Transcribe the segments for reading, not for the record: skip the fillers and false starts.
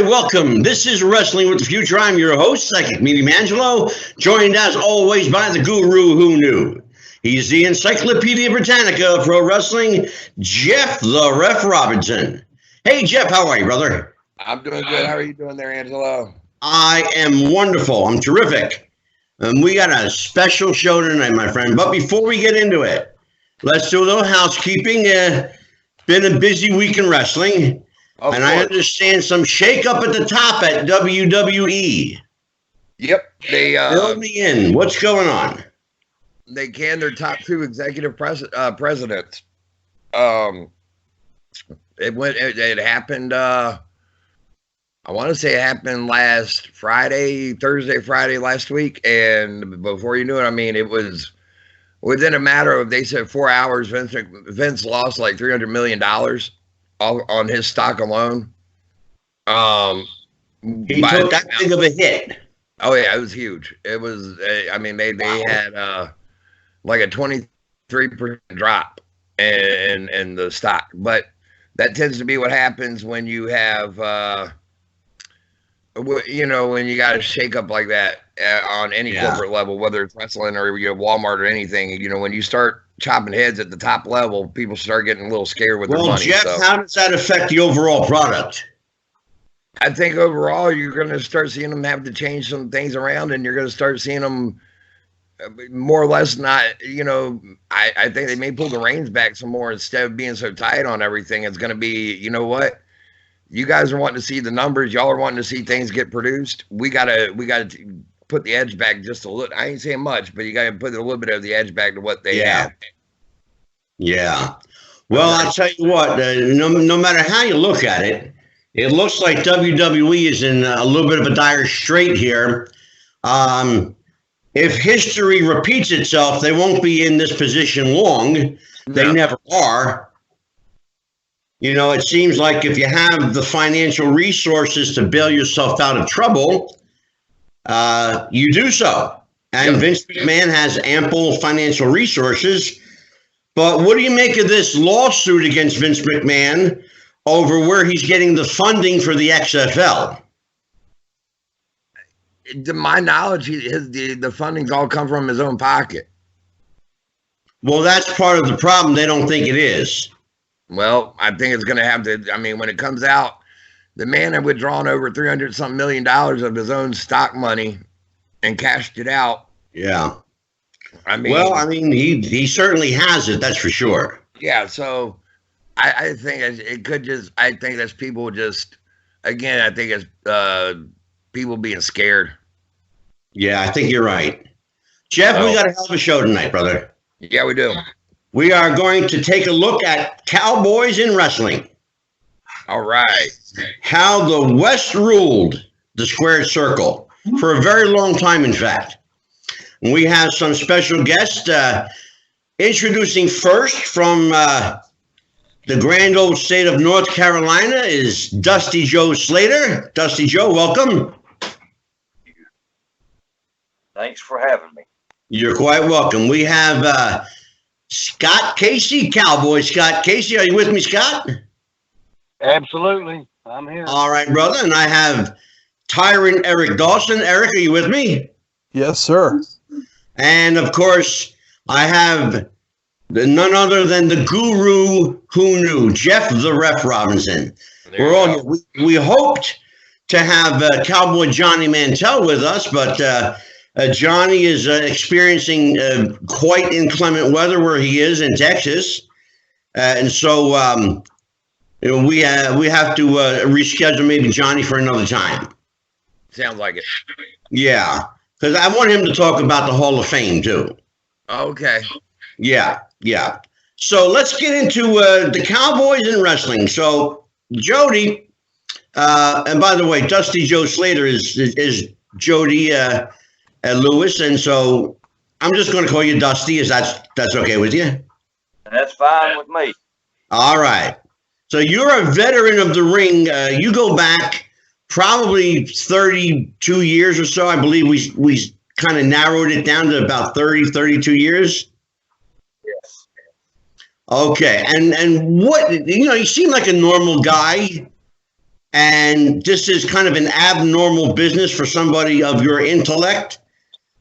right, welcome. This is Wrestling with the Future. I'm your host, Psychic Meaty Mangelo, joined as always by the guru who knew. He's the Encyclopedia Britannica of pro wrestling, Jeff the Ref Robinson. Hey, Jeff, how are you, brother? I'm doing good. How are you doing there, Angelo? I am wonderful. I'm terrific. We got a special show tonight, my friend. But before we get into it, let's do a little housekeeping. Been a busy week in wrestling. And I understand some shakeup at the top at WWE. Yep. They fill me in. What's going on? They canned their top two executive presidents. It happened. I want to say it happened last Thursday, Friday last week, and before you knew it, I mean, it was within a matter of, they said 4 hours. Vince lost like $300 million. On his stock alone. He took that big of a hit. Oh yeah, it was huge. It was, I mean, they had like a 23% drop in the stock. But that tends to be what happens when you have, when you got a shake up like that on any corporate level, whether it's wrestling or Walmart or anything. When you start chopping heads at the top level, people start getting a little scared with their money. Well, Jeff, how does that affect the overall product? I think overall you're going to start seeing them have to change some things around, and you're going to start seeing them more or less not, I think they may pull the reins back some more instead of being so tight on everything. It's going to be, you know what? You guys are wanting to see the numbers. Y'all are wanting to see things get produced. We got to put the edge back just a little. I ain't saying much, but you got to put a little bit of the edge back to what they have. Yeah. Well, I'll tell you what, no matter how you look at it, it looks like WWE is in a little bit of a dire strait here. If history repeats itself, they won't be in this position long. They never are. It seems like if you have the financial resources to bail yourself out of trouble, you do so. And Vince McMahon has ample financial resources. But what do you make of this lawsuit against Vince McMahon over where he's getting the funding for the XFL? To my knowledge, the funding's all come from his own pocket. Well, that's part of the problem. They don't think it is. Well, I think it's going to have to. I mean, when it comes out, the man had withdrawn over $300-something million of his own stock money and cashed it out. Yeah. He certainly has it. That's for sure. Yeah. So I think it could just. I think that's people just. Again, I think it's people being scared. Yeah, I think you're right. Jeff, we got a hell of a show tonight, brother. Yeah, we do. We are going to take a look at Cowboys in wrestling. All right. How the West ruled the squared circle for a very long time, in fact. We have some special guests. Introducing first from the grand old state of North Carolina is Dusty Joe Slater. Dusty Joe, welcome. Thanks for having me. You're quite welcome. We have Scott Casey, Cowboy Scott Casey. Are you with me, Scott? Absolutely. I'm here. All right, brother. And I have Tyrant Eric Dawson. Eric, are you with me? Yes, sir. And, of course, I have none other than the guru who knew, Jeff the Ref Robinson. We hoped to have Cowboy Johnny Mantell with us, but Johnny is experiencing quite inclement weather where he is in Texas. And so we have to reschedule maybe Johnny for another time. Sounds like it. Yeah, because I want him to talk about the Hall of Fame, too. Okay. Yeah. So let's get into the Cowboys in wrestling. So Jody, and by the way, Dusty Joe Slater is Jody Lewis, and so I'm just going to call you Dusty. Is that's okay with you? That's fine with me. All right. So you're a veteran of the ring. You go back probably 32 years or so. I believe we kind of narrowed it down to about 32 years. Yes. Okay. And what, you seem like a normal guy. and this is kind of an abnormal business for somebody of your intellect.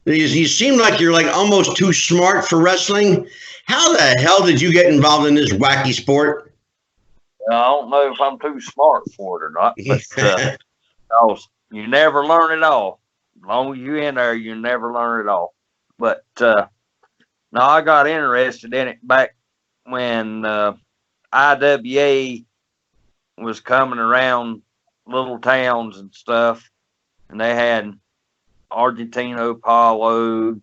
You seem like you're like almost too smart for wrestling. How the hell did you get involved in this wacky sport? I don't know if I'm too smart for it or not, but you never learn it all. As long as you're in there, you never learn it all. But no, I got interested in it back when IWA was coming around little towns and stuff, and they had Argentino Paulo,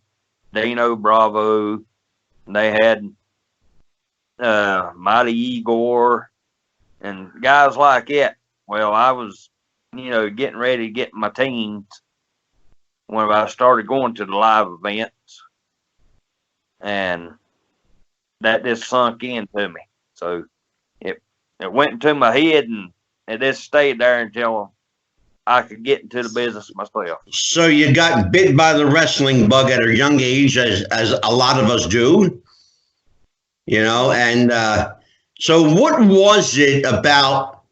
Dino Bravo, and they had Mighty Igor, and guys like that. Well, I was, getting ready to get my teens when I started going to the live events, and that just sunk into me. So it went into my head, and it just stayed there until I could get into the business myself. So you got bit by the wrestling bug at a young age, as a lot of us do, and so what was it about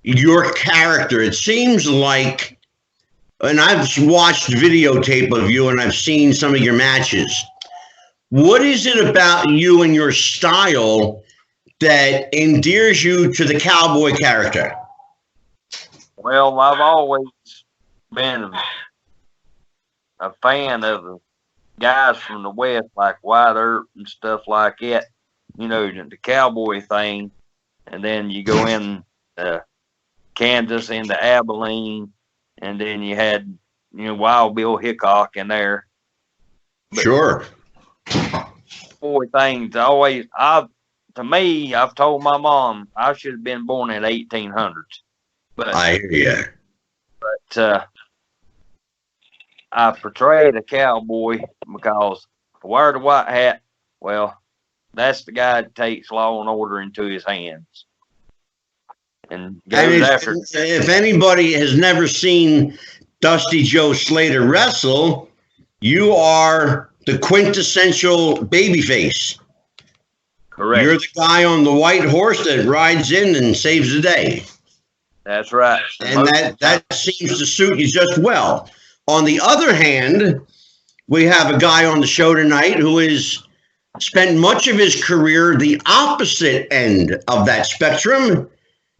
your character? It seems like, and I've watched videotape of you and I've seen some of your matches. What is it about you and your style that endears you to the cowboy character? Well, I've always been a fan of the guys from the West, like White Earp and stuff like that, the cowboy thing. And then you go in Kansas into Abilene, and then you had, Wild Bill Hickok in there. But sure. Boy, things to me, I've told my mom I should have been born in the 1800s. But I hear you. But I portrayed a cowboy because if I wear the white hat, well, that's the guy that takes law and order into his hands. And if anybody has never seen Dusty Joe Slater wrestle, you are the quintessential babyface. Correct. You're the guy on the white horse that rides in and saves the day. That's right. And that seems to suit you just well. On the other hand, we have a guy on the show tonight who has spent much of his career the opposite end of that spectrum,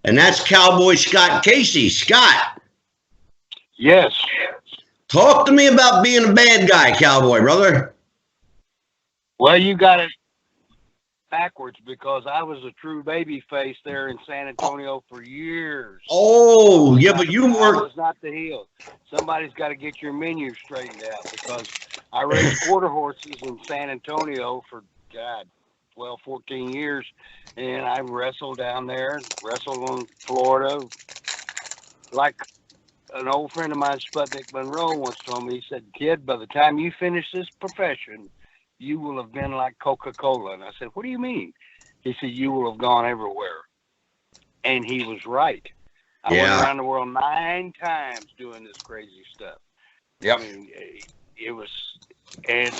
and that's Cowboy Scott Casey. Scott. Yes. Talk to me about being a bad guy, cowboy, brother. Well, you got it backwards, because I was a true baby face there in San Antonio for years. Oh, yeah, but you I were... was not the heel. Somebody's got to get your menu straightened out, because I raced quarter horses in San Antonio for, 12, 14 years, and I wrestled down there, wrestled in Florida. Like an old friend of mine, Sputnik Monroe, once told me, he said, "Kid, by the time you finish this profession, you will have been like Coca-Cola." And I said, "What do you mean?" He said, "You will have gone everywhere." And he was right. I went around the world 9 times doing this crazy stuff. Yep. I mean, it was, and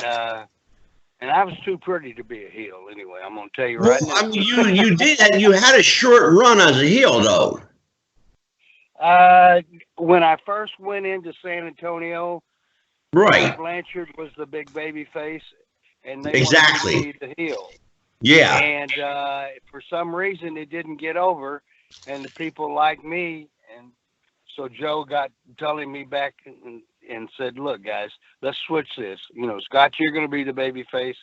I was too pretty to be a heel anyway. I'm going to tell you right now. I mean, you had a short run as a heel, though. When I first went into San Antonio, right, Blanchard was the big baby face, and they exactly wanted to be the heel. Yeah. And for some reason, it didn't get over, and the people like me, and so Joe got telling me back and said, "Look, guys, let's switch this. Scott, you're going to be the baby face.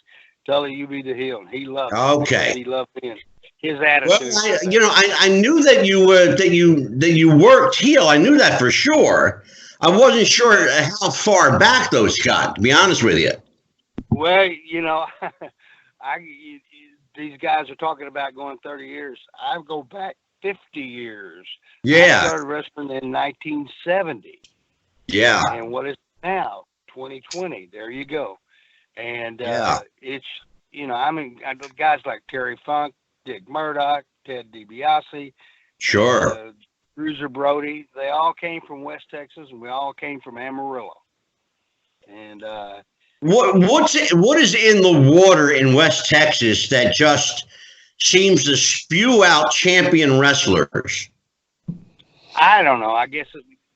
Tully, you be the heel." And he loved it. Okay. He loved me. His attitude. Well, I knew that you worked heel. I knew that for sure. I wasn't sure how far back though, Scott, to be honest with you. Well, these guys are talking about going 30 years. I go back 50 years. Yeah. I started wrestling in 1970. Yeah. And what is it now? 2020. There you go. And it's, guys like Terry Funk, Dick Murdoch, Ted DiBiase. Sure. Bruiser Brody. They all came from West Texas, and we all came from Amarillo. And what is in the water in West Texas that just seems to spew out champion wrestlers? I don't know. I guess,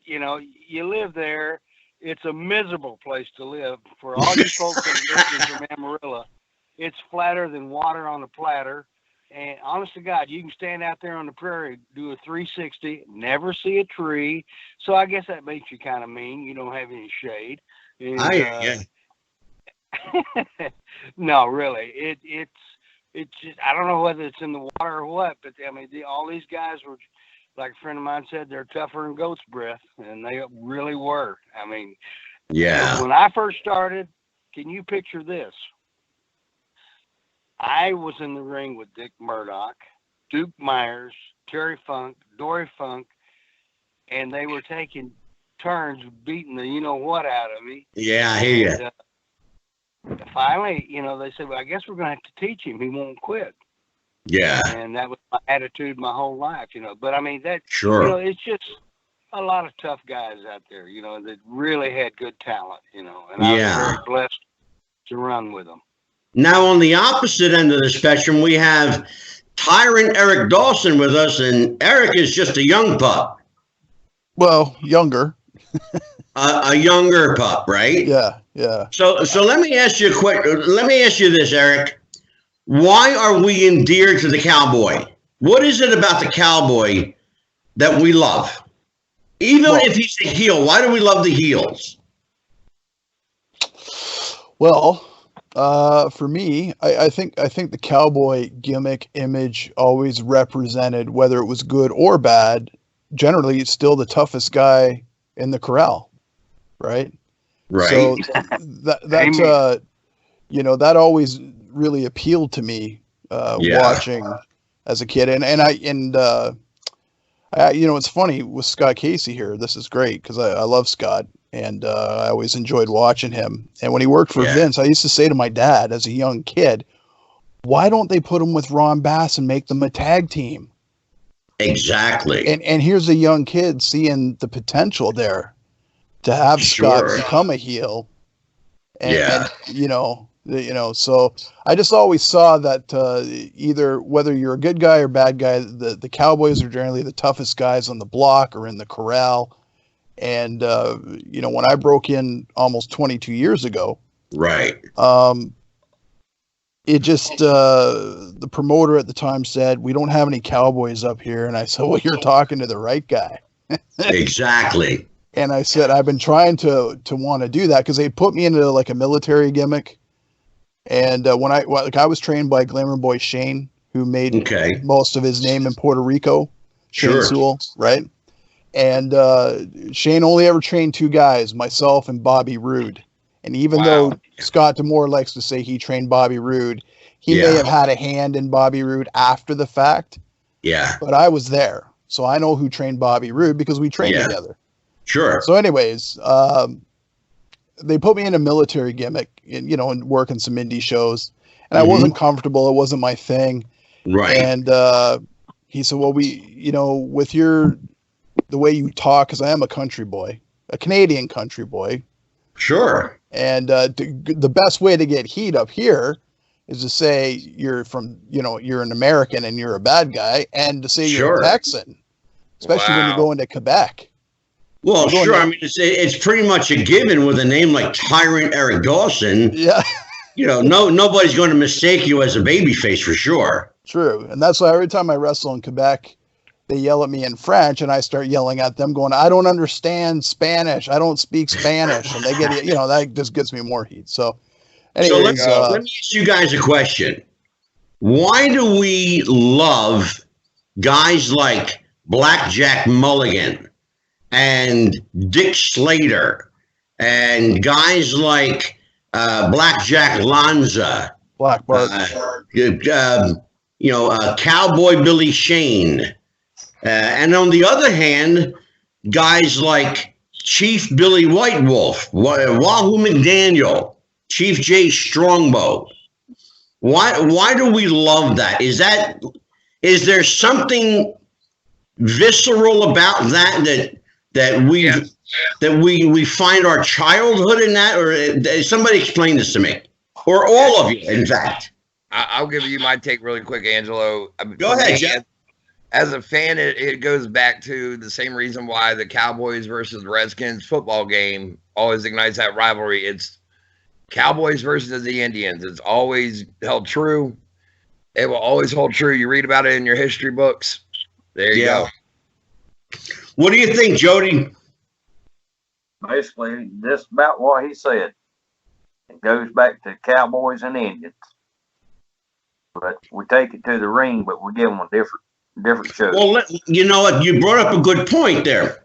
you live there. It's a miserable place to live. For all you folks that are listening from Amarillo, it's flatter than water on a platter. And honest to God, you can stand out there on the prairie, do a 360, never see a tree. So I guess that makes you kind of mean. You don't have any shade. And, no, really, it's just, I don't know whether it's in the water or what, but I mean, all these guys were, like a friend of mine said, they're tougher than goat's breath, and they really were. I mean, when I first started, can you picture this? I was in the ring with Dick Murdoch, Duke Myers, Terry Funk, Dory Funk, and they were taking turns beating the you-know-what out of me. Yeah, I hear you. Finally, they said, well, I guess we're going to have to teach him. He won't quit. Yeah. And that was my attitude my whole life, But, I mean, sure. It's just a lot of tough guys out there, that really had good talent, And I was very blessed to run with them. Now, on the opposite end of the spectrum, we have Tyrant Eric Dawson with us, and Eric is just a young pup. Well, younger. A younger pup, right? Yeah. So let me ask you let me ask you this, Eric. Why are we endeared to the cowboy? What is it about the cowboy that we love? Even if he's a heel, why do we love the heels? Well, for me, I think the cowboy gimmick image always represented, whether it was good or bad, generally it's still the toughest guy in the corral, right? Right. So that always really appealed to me watching as a kid, and it's funny with Scott Casey here. This is great because I love Scott. And I always enjoyed watching him. And when he worked for Vince, I used to say to my dad as a young kid, why don't they put him with Ron Bass and make them a tag team? Exactly. And here's a young kid seeing the potential there to have Scott become a heel. And so I just always saw that either whether you're a good guy or bad guy, the Cowboys are generally the toughest guys on the block or in the corral. And, when I broke in almost 22 years ago, right. It just, the promoter at the time said, we don't have any Cowboys up here. And I said, well, you're talking to the right guy. Exactly. And I said, I've been trying to want to do that because they put me into like a military gimmick. And when I was trained by Glamour Boy Shane, who made most of his name in Puerto Rico, Shane Sewell, right? And Shane only ever trained two guys, myself and Bobby Roode. And even though Scott D'Amore likes to say he trained Bobby Roode, he may have had a hand in Bobby Roode after the fact. Yeah. But I was there. So I know who trained Bobby Roode because we trained together. Sure. So anyways, they put me in a military gimmick, and working some indie shows. And I wasn't comfortable. It wasn't my thing. Right. And he said, well, with the way you talk, because I am a country boy, a Canadian country boy. Sure. And the best way to get heat up here is to say you're you're an American and you're a bad guy, and to say you're a Texan, especially when you go into Quebec. Well, sure. I mean, it's pretty much a given with a name like Tyrant Eric Dawson. Yeah. Nobody's going to mistake you as a babyface for sure. True. And that's why every time I wrestle in Quebec, they yell at me in French, and I start yelling at them going, I don't understand Spanish. I don't speak Spanish. And they get, that just gets me more heat. So anyways, let me ask you guys a question. Why do we love guys like Blackjack Mulligan and Dick Slater and guys like Blackjack Lanza, Black Bart, Cowboy Billy Shane, and on the other hand, guys like Chief Billy White Wolf, Wahoo McDaniel, Chief Jay Strongbow? Why do we love that? Is there something visceral about that we find our childhood in that, or somebody explain this to me, or all of you, in fact? I'll give you my take really quick, Angelo. Go ahead, Jeff. as a fan, it goes back to the same reason why the Cowboys versus Redskins football game always ignites that rivalry. It's Cowboys versus the Indians. It's always held true. It will always hold true. You read about it in your history books. There you go. What do you think, Jody? Basically, just about what he said. It goes back to Cowboys and Indians. But we take it to the ring, but we give them a different show. Well, you know what? You brought up a good point there.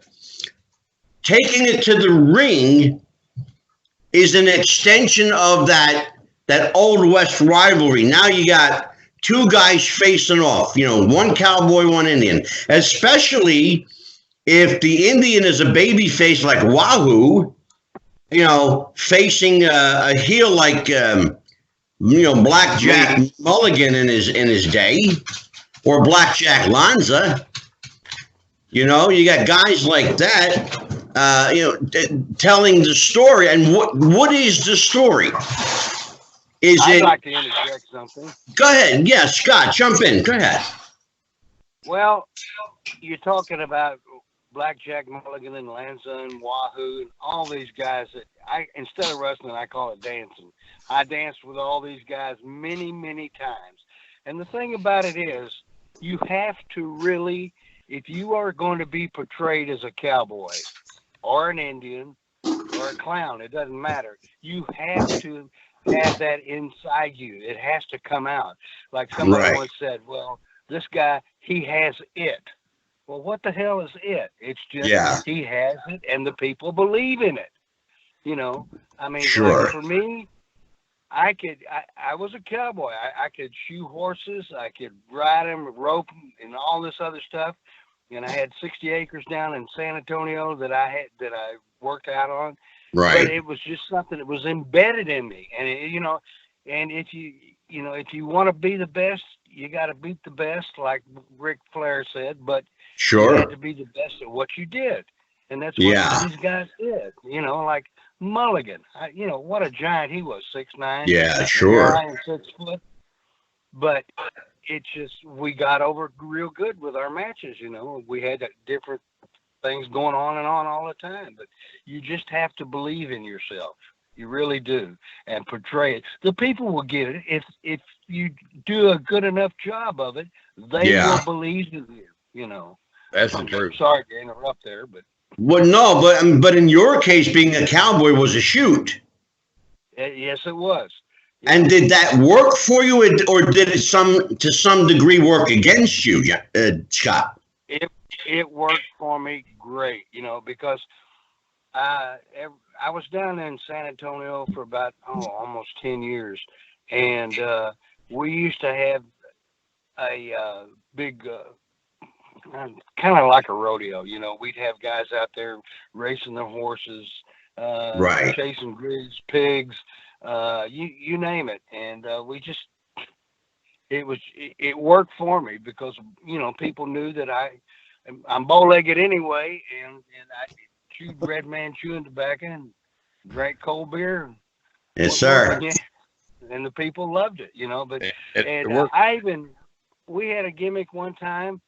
Taking it to the ring is an extension of that Old West rivalry. Now you got two guys facing off, one cowboy, one Indian, especially if the Indian is a baby face like Wahoo, facing a heel like, Blackjack Mulligan in his day, or Blackjack Lanza. You got guys like that, telling the story. And what is the story? I'd like to interject something. Go ahead. Yeah, Scott, jump in. Go ahead. Well, you're talking about Blackjack Mulligan and Lanza and Wahoo and all these guys that instead of wrestling, I call it dancing. I danced with all these guys many, many times. And the thing about it is, you have to really, if you are going to be portrayed as a cowboy or an Indian or a clown, it doesn't matter. You have to have that inside you. It has to come out. Like somebody once said, well, this guy, he has it. Well, what the hell is it? It's just he has it and the people believe in it. Like for me, I was a cowboy. I could shoe horses. I could ride them, rope them, and all this other stuff. And I had 60 acres down in San Antonio that I worked out on. Right. But it was just something that was embedded in me. And and if you want to be the best, you got to beat the best, like Ric Flair said. But you had to be the best at what you did, and that's what these guys did. Like Mulligan. What a giant he was, 6'9". Yeah, sure. 6 foot. But it's just we got over real good with our matches. We had different things going on all the time, but you just have to believe in yourself. You really do, and portray it. The people will get it if you do a good enough job of it. They will believe in you. That's the truth. Sorry to interrupt there, but no, but in your case, being a cowboy was a shoot. Yes, it was. And did that work for you, or did it to some degree work against you, Scott? It worked for me great, because I was down in San Antonio for about almost 10 years, and we used to have a big, kind of like a rodeo. We'd have guys out there racing their horses, chasing grigs, pigs, you name it, and it worked for me because people knew that I'm bow-legged anyway, and I chewed red man chewing tobacco and drank cold beer. Yes, sir. And the people loved it, But we had a gimmick one time,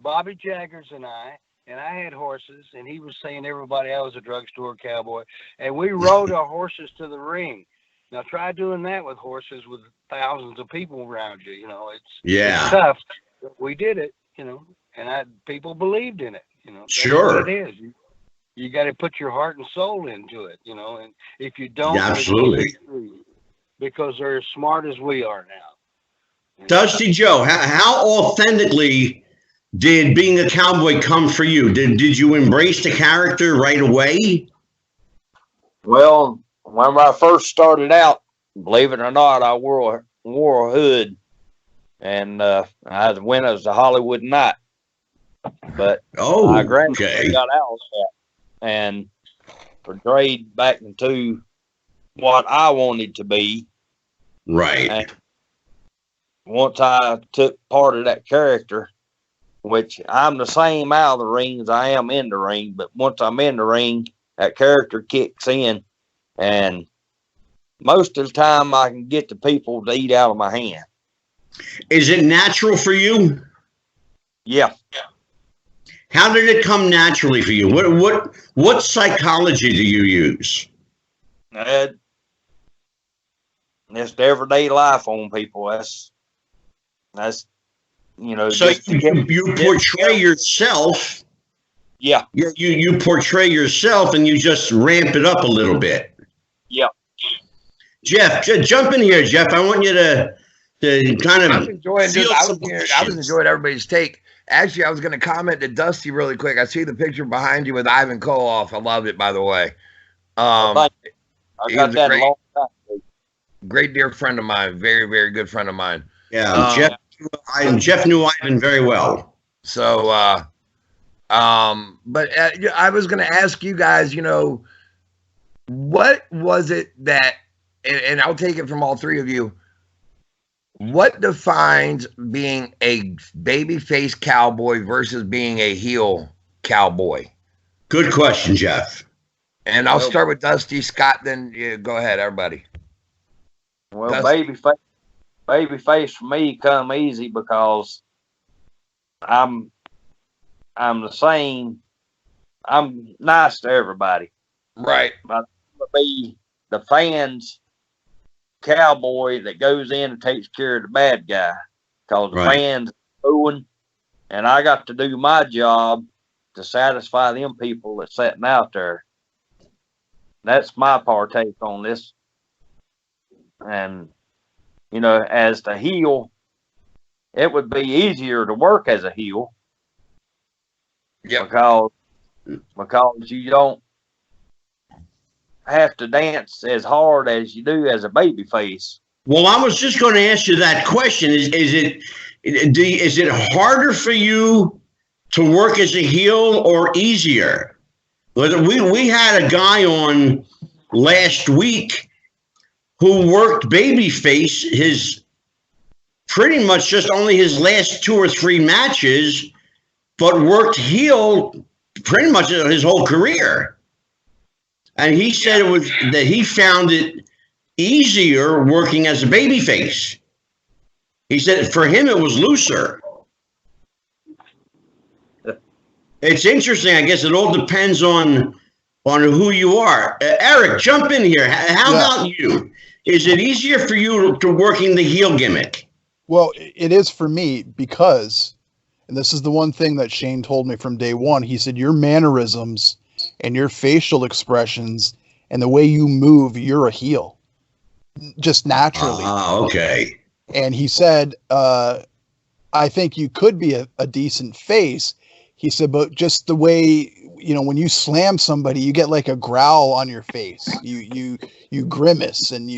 Bobby Jaggers and I had horses, and he was saying everybody I was a drugstore cowboy, and we rode our horses to the ring. Now try doing that with horses with thousands of people around you. It's tough. But we did it, and people believed in it. That's what it is. You got to put your heart and soul into it, and if you don't, absolutely, because they're as smart as we are now. Dusty Joe, how authentically did being a cowboy come for you? Did you embrace the character right away? Well, when I first started out, believe it or not, I wore a hood, and I went as a Hollywood Knight. But I gradually got out of that and portrayed back into what I wanted to be. Right. And once I took part of that character, which I'm the same out of the ring as I am in the ring, but once I'm in the ring, that character kicks in, and most of the time I can get the people to eat out of my hand. Is it natural for you? Yeah. How did it come naturally for you? What psychology do you use? Just everyday life on people. That's So you portray yourself. Yeah. You portray yourself and you just ramp it up a little bit. Yeah. Jeff, jump in here, Jeff. I want you to kind of. I was enjoying everybody's take. Actually, I was going to comment to Dusty really quick. I see the picture behind you with Ivan Koloff. I love it, by the way. I got that a long time. Great dear friend of mine. Very, very good friend of mine. Yeah, Jeff knew Ivan very well. So, but I was going to ask you guys, what was it that, and I'll take it from all three of you, what defines being a babyface cowboy versus being a heel cowboy? Good question, Jeff. And I'll start with Dusty. Scott, then go ahead, everybody. Well, babyface for me come easy because I'm the same. I'm nice to everybody. Right. But I'm gonna be the fans cowboy that goes in and takes care of the bad guy because the fans are booing, and I got to do my job to satisfy them people that's sitting out there. That's my partake on this. And as the heel, it would be easier to work as a heel. Yeah. Because you don't have to dance as hard as you do as a baby face. Well, I was just going to ask you that question. Is it harder for you to work as a heel or easier? We had a guy on last week who worked babyface his pretty much just only his last 2 or 3 matches, but worked heel pretty much his whole career. And he said it was that he found it easier working as a babyface. He said for him it was looser. It's interesting. I guess it all depends on who you are. Eric, jump in here. How about you? Is it easier for you to working the heel gimmick? Well, it is for me because, and this is the one thing that Shane told me from day one, he said, your mannerisms and your facial expressions and the way you move, you're a heel. Just naturally. Okay. And he said, I think you could be a decent face. He said, but just the way, when you slam somebody, you get like a growl on your face. You grimace and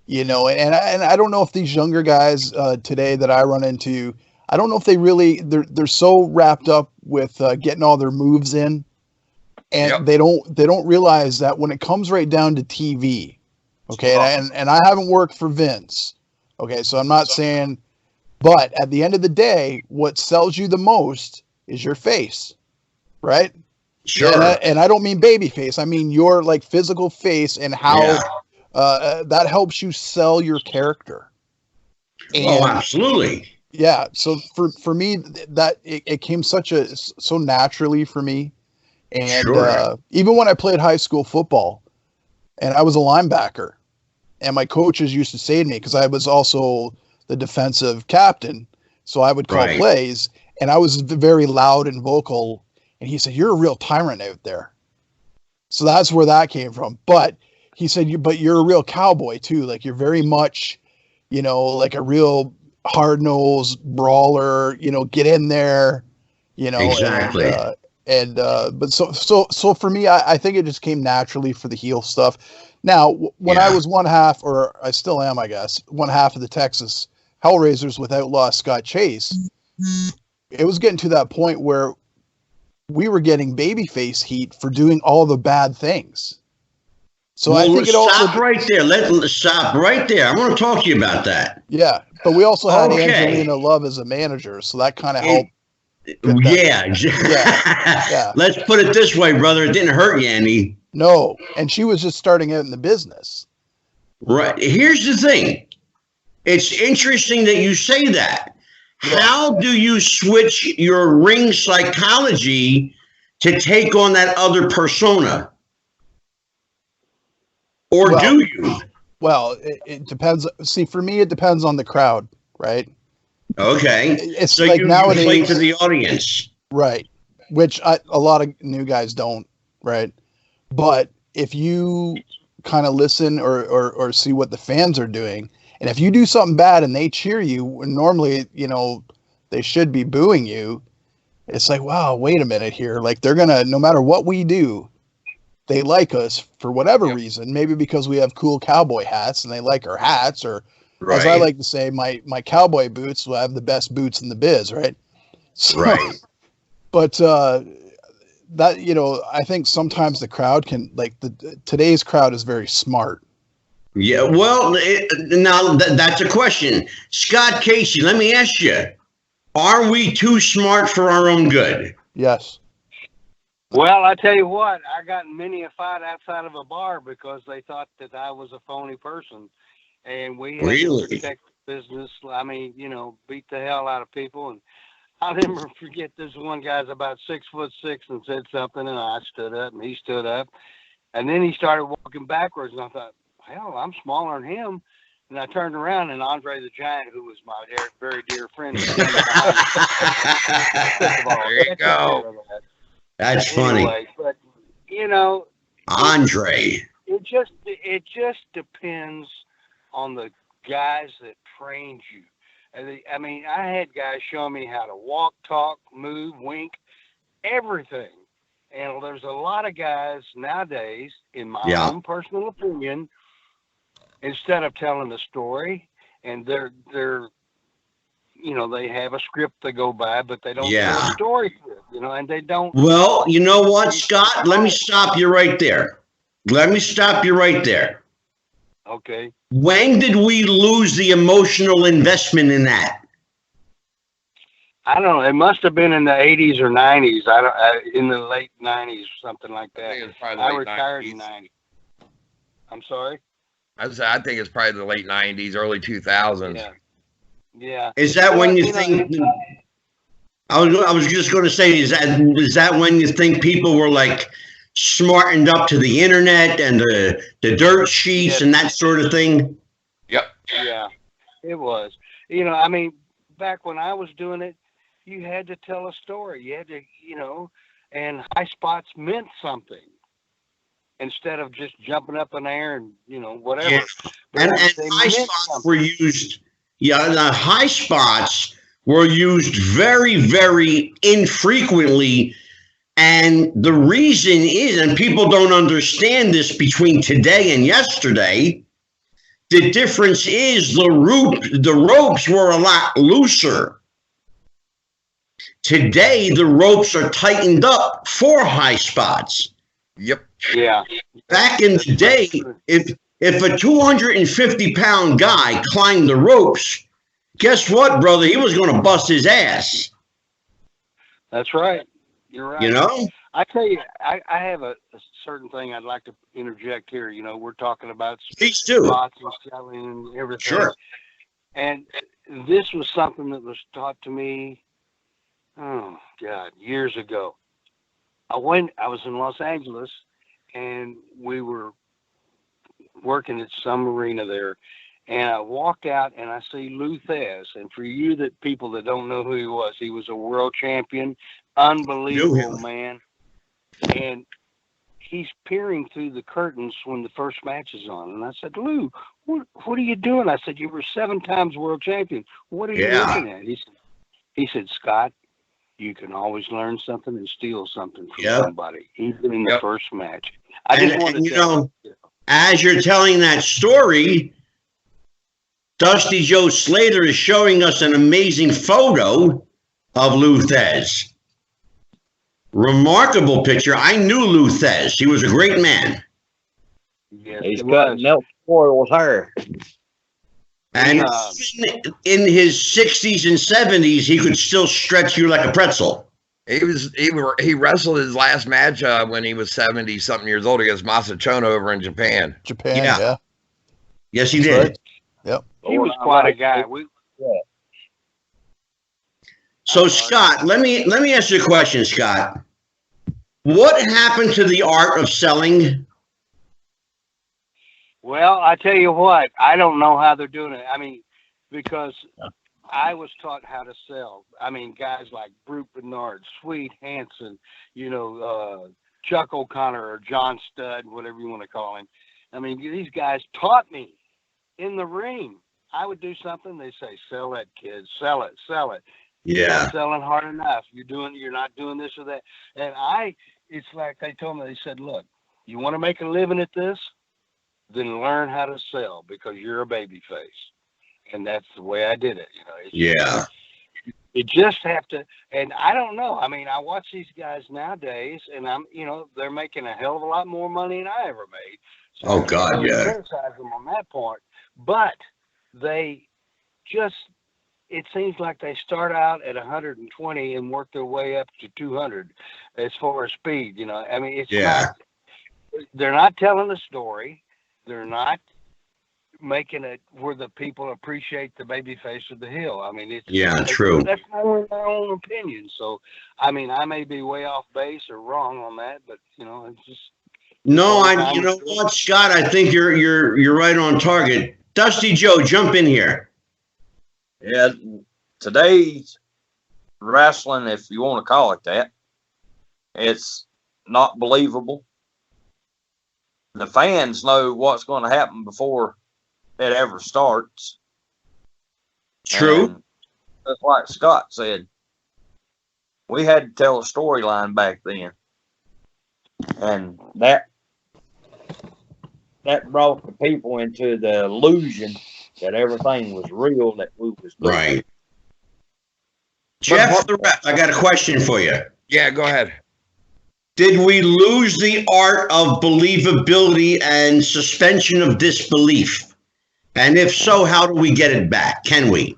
and I don't know if these younger guys today that I run into, I don't know if they really, they're so wrapped up with getting all their moves in. And they don't realize that when it comes right down to TV, okay, and I haven't worked for Vince, okay, so I'm not saying, but at the end of the day, what sells you the most is your face, right? Sure. And I don't mean baby face, I mean your like physical face and how that helps you sell your character. And, absolutely. Yeah, so for me, that it came so naturally for me. And even when I played high school football and I was a linebacker and my coaches used to say to me, because I was also the defensive captain, so I would call plays and I was very loud and vocal. And he said, you're a real tyrant out there. So that's where that came from. But he said, but you're a real cowboy too. Like you're very much, like a real hard-nosed brawler, get in there, Exactly. But so for me, I think it just came naturally for the heel stuff. Now, when I was one half, or I still am, I guess, one half of the Texas Hellraisers with Outlaw Scott Chase, it was getting to that point where we were getting babyface heat for doing all the bad things. So I think it all stop right there. Let's stop right there. I want to talk to you about that. Yeah, but we also had Angelina Love as a manager, so that kind of helped. Yeah. Let's put it this way, brother. It didn't hurt you any. No, and she was just starting out in the business. Right. Here's the thing. It's interesting that you say that how do you switch your ring psychology to take on that other persona? Or do you? Well, it depends. See, for me, it depends on the crowd, right? Okay. It's so like you nowadays, play to the audience. Right. Which a lot of new guys don't, right? But if you kind of listen or see what the fans are doing, and if you do something bad and they cheer you, normally, they should be booing you. It's like, wow, wait a minute here. Like, they're going to, no matter what we do, they like us for whatever reason. Maybe because we have cool cowboy hats and they like our hats, or as I like to say, my cowboy boots will have the best boots in the biz, right? So, right. But that, I think sometimes the crowd can, like, today's crowd is very smart. Yeah, well, now that's a question. Scott Casey, let me ask you, are we too smart for our own good? Yes. Well, I tell you what, I got in many a fight outside of a bar because they thought that I was a phony person. And we had to protect the business. I mean, beat the hell out of people. And I'll never forget this one guy's about 6'6" and said something, and I stood up and he stood up. And then he started walking backwards, and I thought, hell, I'm smaller than him. And I turned around, and Andre the Giant, who was my very dear friend, was there you go. That's funny. But Andre. It just depends on the guys that trained you. I mean, I had guys showing me how to walk, talk, move, wink, everything. And there's a lot of guys nowadays, in my own personal opinion, instead of telling the story, and they're they have a script to go by, but they don't tell a story to it, and they don't. Well, you know what, Scott? Let me stop you right there. Okay. When did we lose the emotional investment in that? I don't know. It must have been in the 80s or 90s. In the late 90s, something like that. I retired in 90. I'm sorry? I think it's probably the late 90s, early 2000s. Yeah. Is that when you think? I was just going to say, is that when you think people were like smartened up to the internet and the dirt sheets and that sort of thing? Yep. Yeah, it was. I mean, back when I was doing it, you had to tell a story. You had to, and high spots meant something instead of just jumping up in the air and, whatever. Yeah. And high spots were used. Yeah, the high spots were used very, very infrequently. And the reason is, and people don't understand this between today and yesterday, the difference is the ropes were a lot looser. Today, the ropes are tightened up for high spots. Yep. Yeah. Back in the day, if a 250-pound guy climbed the ropes, guess what, brother? He was going to bust his ass. That's right. You're right. I tell you, I have a certain thing I'd like to interject here. We're talking about spots and selling and everything. Sure. And this was something that was taught to me, oh God, years ago. I was in Los Angeles, and we were working at some arena there, and I walked out and I see Lou Thez. And for people that don't know who he was a world champion, unbelievable man. And he's peering through the curtains when the first match is on. And I said, Lou, what are you doing? I said, you were 7 times world champion. What are you looking at? He said, Scott, you can always learn something and steal something from somebody, even in the first match. I just wanted to as you're telling that story, Dusty Joe Slater is showing us an amazing photo of Lou Thez. Remarkable picture. I knew Lou Thez. He was a great man. Yes, he's cutting Nelson Royal's hair. And in his 60s and 70s, he could still stretch you like a pretzel. He wrestled his last match when he was 70-something years old against Masachono over in Japan. Yeah. Yes, he did. Right. Yep. He was quite a guy. So Scott, let me ask you a question, Scott. What happened to the art of selling? Well, I tell you what, I don't know how they're doing it. I mean, because I was taught how to sell. I mean, guys like Brute Bernard, Sweet Hansen, Chuck O'Connor or John Studd, whatever you want to call him. I mean, these guys taught me in the ring. I would do something. They say, "Sell that, kid. Sell it. Sell it. Yeah. You're not selling hard enough. You're not doing this or that." And it's like they told me. They said, "Look, you want to make a living at this, then learn how to sell because you're a baby face." And that's the way I did it. You just have to, and I don't know. I mean, I watch these guys nowadays, and they're making a hell of a lot more money than I ever made. So oh God, yeah. Criticize them on that point, but they just, it seems like they start out at 120 and work their way up to 200 as far as speed. I mean, it's not, they're not telling the story. They're not making it where the people appreciate the baby face of the heel. I mean, true. That's my own opinion. So, I mean, I may be way off base or wrong on that, but it's just. No, you know what, Scott? I think you're right on target. Dusty Joe, jump in here. Yeah, today's wrestling, if you want to call it that, it's not believable. The fans know what's going to happen before it ever starts. True. And just like Scott said, we had to tell a storyline back then. And that brought the people into the illusion that everything was real, that we was doing. Right. Jeff the Ref, I got a question for you. Yeah, go ahead. Did we lose the art of believability and suspension of disbelief? And if so, how do we get it back? Can we?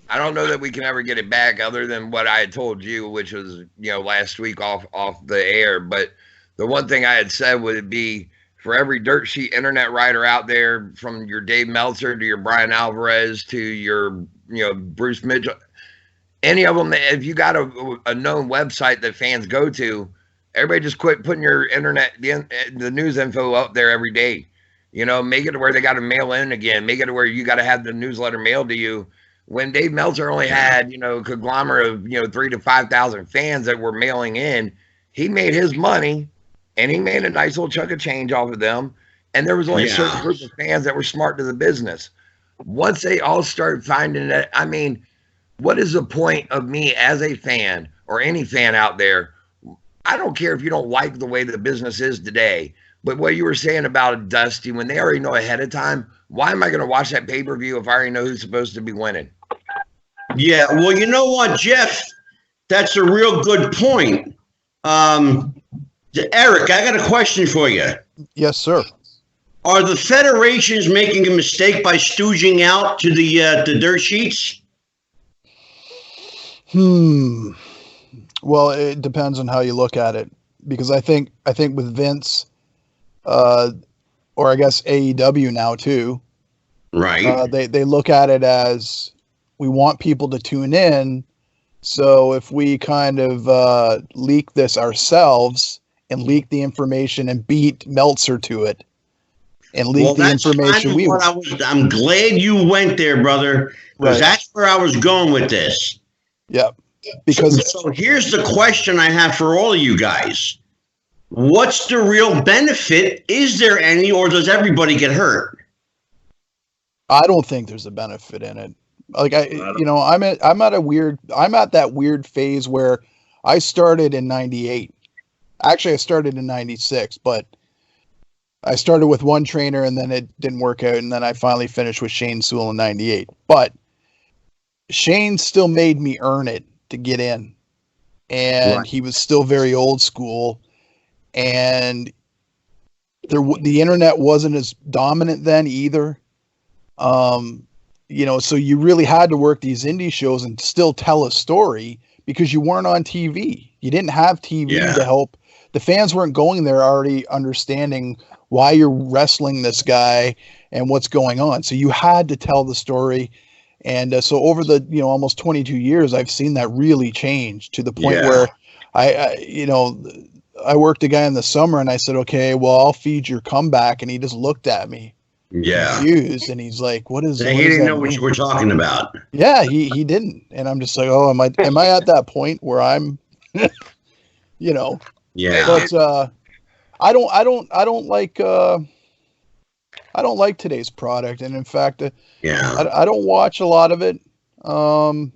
I don't know that we can ever get it back other than what I had told you, which was, last week off the air. But the one thing I had said would be for every dirt sheet internet writer out there, from your Dave Meltzer to your Brian Alvarez to your, Bruce Mitchell, any of them, if you got a known website that fans go to, everybody just quit putting your internet, the news info up there every day. Make it to where they got to mail in again. Make it to where you got to have the newsletter mailed to you. When Dave Meltzer only had, a conglomerate of, 3,000 to 5,000 fans that were mailing in, he made his money and he made a nice little chunk of change off of them. And there was only a certain group of fans that were smart to the business. Once they all started finding that, I mean, what is the point of me as a fan or any fan out there? I don't care if you don't like the way the business is today. But what you were saying about Dusty, when they already know ahead of time, why am I going to watch that pay-per-view if I already know who's supposed to be winning? Yeah, well, you know what, Jeff? That's a real good point. Eric, I got a question for you. Yes, sir. Are the federations making a mistake by stooging out to the dirt sheets? Well, it depends on how you look at it, because I think with Vince, or I guess AEW now too, right? They look at it as, we want people to tune in, so if we kind of leak this ourselves and leak the information and beat Meltzer to it and leak the information we want. I'm glad you went there, brother, because that's where I was going with this. Yep. Because so here's the question I have for all of you guys. What's the real benefit? Is there any, or does everybody get hurt? I don't think there's a benefit in it. Like I'm at that weird phase where I started in 98. Actually, I started in 96, but I started with one trainer and then it didn't work out. And then I finally finished with Shane Sewell in 98, but Shane still made me earn it to get in. And he was still very old school. And the internet wasn't as dominant then either. So you really had to work these indie shows and still tell a story because you weren't on TV. You didn't have TV to help. The fans weren't going there already understanding why you're wrestling this guy and what's going on. So you had to tell the story. And so over the, almost 22 years, I've seen that really change to the point where I worked a guy in the summer and I said, okay, well, I'll feed your comeback. And he just looked at me confused. And he's like, what is he didn't know what you were talking about. Yeah, he didn't. And I'm just like, oh, am I at that point where I'm, Yeah. But I don't like today's product. And in fact, I don't watch a lot of it. To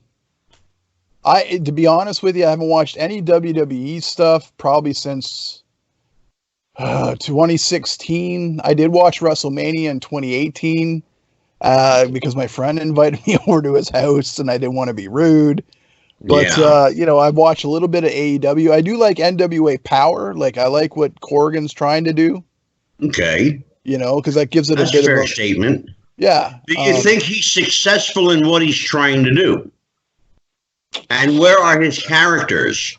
be honest with you, I haven't watched any WWE stuff probably since 2016. I did watch WrestleMania in 2018 because my friend invited me over to his house and I didn't want to be rude. But, I've watched a little bit of AEW. I do like NWA Power. Like, I like what Corgan's trying to do. Okay. Because that gives it That's a bit a fair of a statement. Yeah. Do you think he's successful in what he's trying to do? And where are his characters?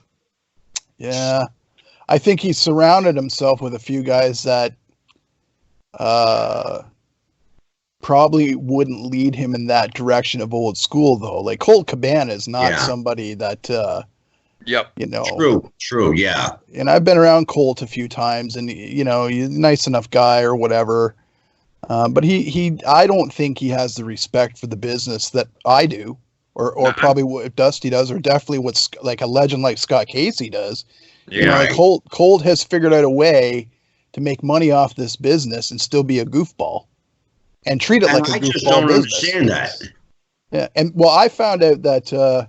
Yeah. I think he's surrounded himself with a few guys that probably wouldn't lead him in that direction of old school, though. Like Colt Cabana is not somebody that, True, yeah. And I've been around Colt a few times, and he's a nice enough guy or whatever. But I don't think he has the respect for the business that I do, or probably what Dusty does, or definitely what's like a legend like Scott Casey does. Yeah, Colt has figured out a way to make money off this business and still be a goofball and treat it like a goofball business. I just don't understand that. Yeah, and well, I found out that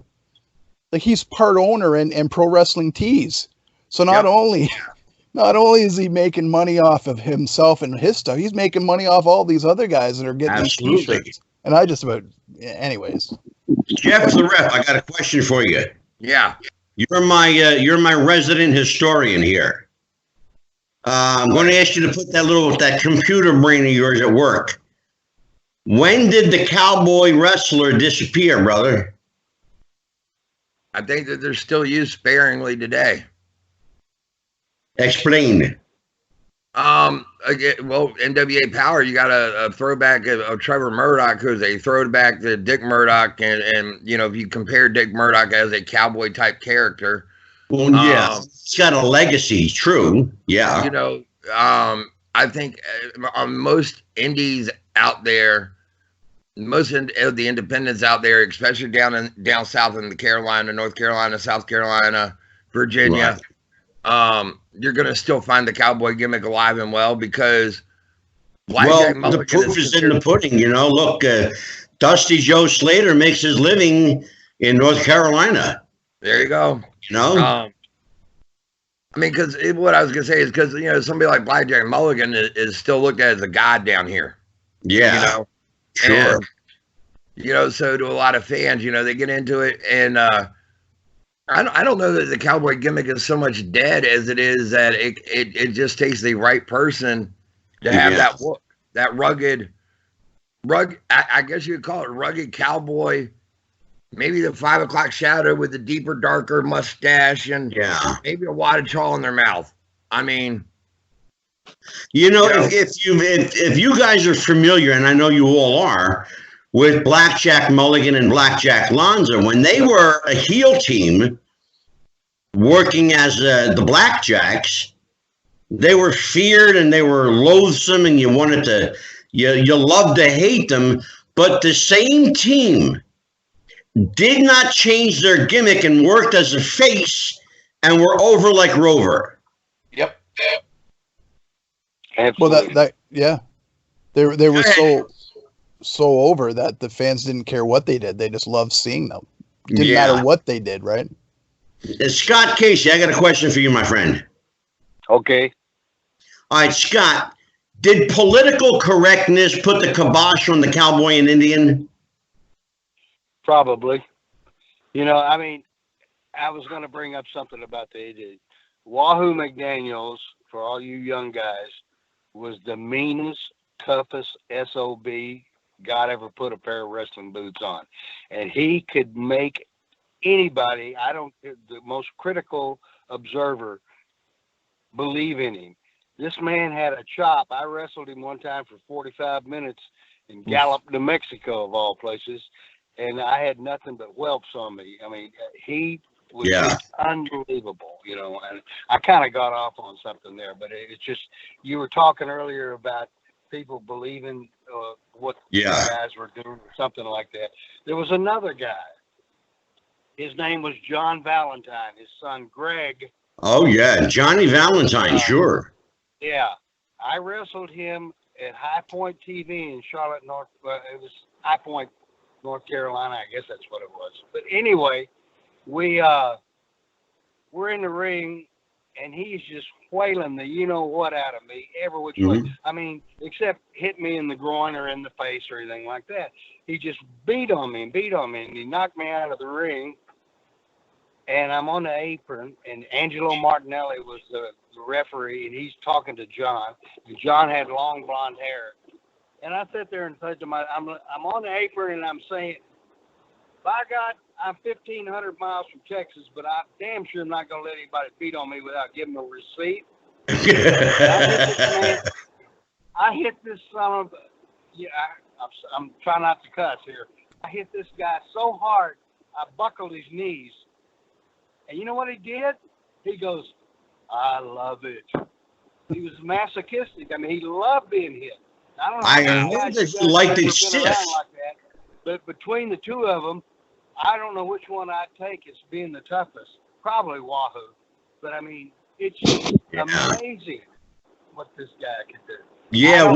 like he's part owner in Pro Wrestling Tees, so not only is he making money off of himself and his stuff, he's making money off all these other guys that are getting these t-shirts. And anyways. Jeff the Ref, I got a question for you. Yeah. You're my resident historian here. I'm going to ask you to put that computer brain of yours at work. When did the cowboy wrestler disappear, brother? I think that they're still used sparingly today. Explain. NWA Power, you got a throwback of Trevor Murdoch, who's a throwback to Dick Murdoch, and if you compare Dick Murdoch as a cowboy type character, well, it's got a legacy. True, yeah. I think on most indies out there, most of the independents out there, especially down south in the Carolina, North Carolina, South Carolina, Virginia. Right. You're going to still find the cowboy gimmick alive and well because the proof is in the pudding. Look, Dusty Joe Slater makes his living in North Carolina. There you go. Because what I was going to say is because, somebody like Blackjack Mulligan is still looked at as a god down here. Yeah. Sure. And, so to a lot of fans, they get into it and, I don't know that the cowboy gimmick is so much dead as it is that it just takes the right person to have that rugged, I guess you could call it rugged cowboy, maybe the 5 o'clock shadow with the deeper, darker mustache and maybe a wad of chaw in their mouth. I mean, if you guys are familiar, and I know you all are, with Blackjack Mulligan and Blackjack Lanza, when they were a heel team working as the Blackjacks, they were feared and they were loathsome, and you loved to hate them. But the same team did not change their gimmick and worked as a face and were over like Rover. Yep. Absolutely. Well, they were so over that the fans didn't care what they did. They just loved seeing them. Didn't matter what they did, right? Scott Casey, I got a question for you, my friend. Okay. All right, Scott, did political correctness put the kibosh on the cowboy and Indian? Probably. I was going to bring up something about the Wahoo McDaniels, for all you young guys, was the meanest, toughest SOB God ever put a pair of wrestling boots on. And he could make anybody, the most critical observer, believe in him. This man had a chop. I wrestled him one time for 45 minutes in Gallup, New Mexico, of all places. and I had nothing but whelps on me. I mean, he was just unbelievable, you know. And I kind of got off on something there, but it's just, you were talking earlier about people believing what the guys were doing or something like that. There was another guy. His name was John Valentine. His son Greg. Oh yeah, Johnny Valentine, sure. Yeah, I wrestled him at High Point TV in Charlotte, it was High Point, North Carolina. I guess that's what it was. But anyway, we're in the ring, and he's just wailing the you-know-what out of me every which way. I mean, except hit me in the groin or in the face or anything like that. He just beat on me, and he knocked me out of the ring. And I'm on the apron, and Angelo Martinelli was the referee, and he's talking to John. And John had long blonde hair. And I sit there and said to I'm on the apron, and I'm saying, by God, I'm 1,500 miles from Texas, but I damn sure am not going to let anybody beat on me without giving them a receipt. I hit this son of I'm trying not to cuss here. I hit this guy so hard, I buckled his knees. And you know what he did? He goes, I love it. He was masochistic. I mean, he loved being hit. I don't know. I heard that you liked it stiff. Like that, but between the two of them, I don't know which one I'd take as being the toughest. Probably Wahoo. But I mean, it's just amazing what this guy can do. Yeah,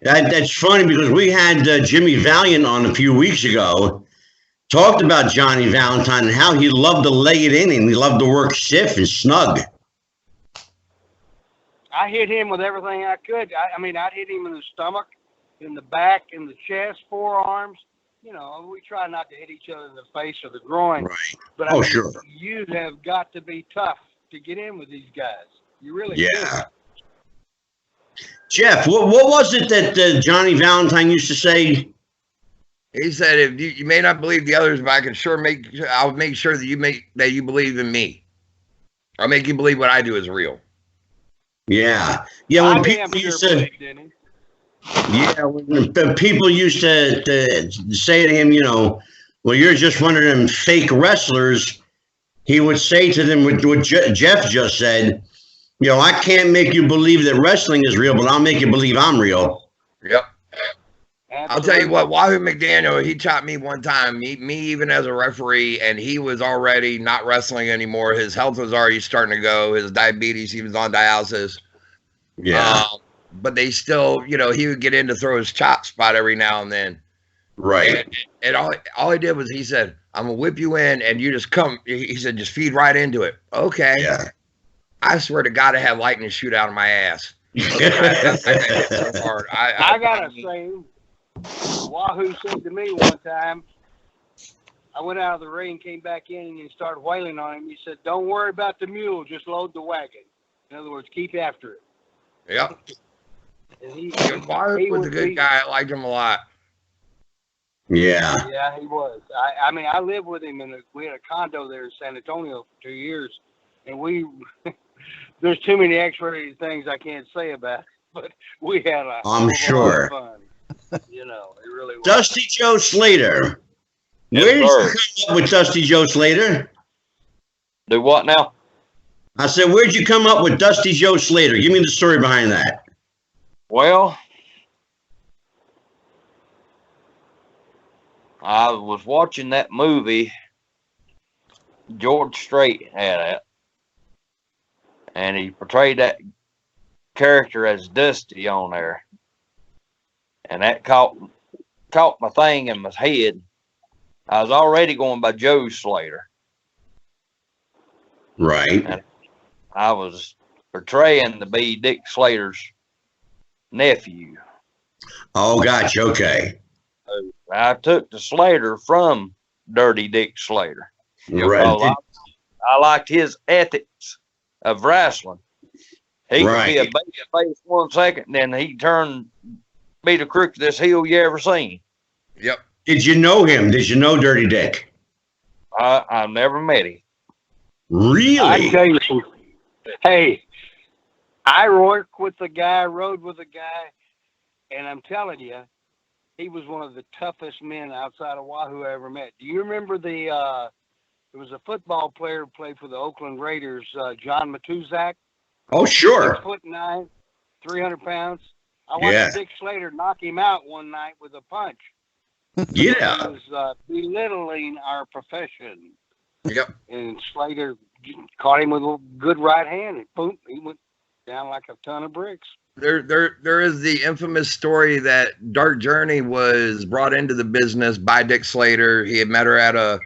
that's funny because we had Jimmy Valiant on a few weeks ago. Talked about Johnny Valentine and how he loved to lay it in and he loved to work stiff and snug. I hit him with everything I could. I mean, I'd hit him in the stomach, in the back, in the chest, forearms. You know, we try not to hit each other in the face or the groin. Right. But I mean, sure. You have got to be tough to get in with these guys. You really do. Jeff, what was it that Johnny Valentine used to say? He said, "If you may not believe the others, but I can I'll make sure that you believe in me. I'll make you believe what I do is real." Yeah. When people used to, when people used to say to him, well, you're just one of them fake wrestlers. He would say to them what Jeff just said. I can't make you believe that wrestling is real, but I'll make you believe I'm real. Yep. I'll tell you what, Wahoo McDaniel, he taught me one time, me even as a referee, and he was already not wrestling anymore. His health was already starting to go. His diabetes, he was on dialysis. Yeah. But they still, he would get in to throw his chop spot every now and then. Right. And all he did was he said, I'm going to whip you in and you just come. He said, just feed right into it. Okay. Yeah. I swear to God, I had lightning shoot out of my ass. I got to say, Wahoo said to me one time, I went out of the ring, came back in, and he started wailing on him. He said, don't worry about the mule, just load the wagon. In other words, keep after it. Yep. Wahoo was a good guy. I liked him a lot. Yeah. Yeah, he was. I mean, I lived with him, and we had a condo there in San Antonio for 2 years, and there's too many X-rated things I can't say about it, but we had a I'm sure. lot of fun. It really was. Dusty Joe Slater. Where did you come up with Dusty Joe Slater? Do what now? I said, where'd you come up with Dusty Joe Slater? Give me the story behind that. Well, I was watching that movie George Strait had it, and he portrayed that character as Dusty on there. And that caught my thing in my head. I was already going by Joe Slater. Right. And I was portraying to be Dick Slater's nephew. Oh, gotcha. Okay. I took the Slater from Dirty Dick Slater. Right. I liked his ethics of wrestling. He could be a baby face 1 second, then he turned be the crookedest heel you ever seen. Yep. Did you know him? Did you know Dirty Dick? I've never met him. Really? I tell you, hey, I worked with the guy, rode with the guy, and I'm telling you, he was one of the toughest men outside of Wahoo I ever met. Do you remember there was a football player who played for the Oakland Raiders, John Matuzak? Oh, sure. 6'9", 300 pounds. I watched Dick Slater knock him out one night with a punch. Yeah. He was belittling our profession. Yep. And Slater caught him with a good right hand, and boom, he went down like a ton of bricks. There is the infamous story that Dark Journey was brought into the business by Dick Slater. He had met her at a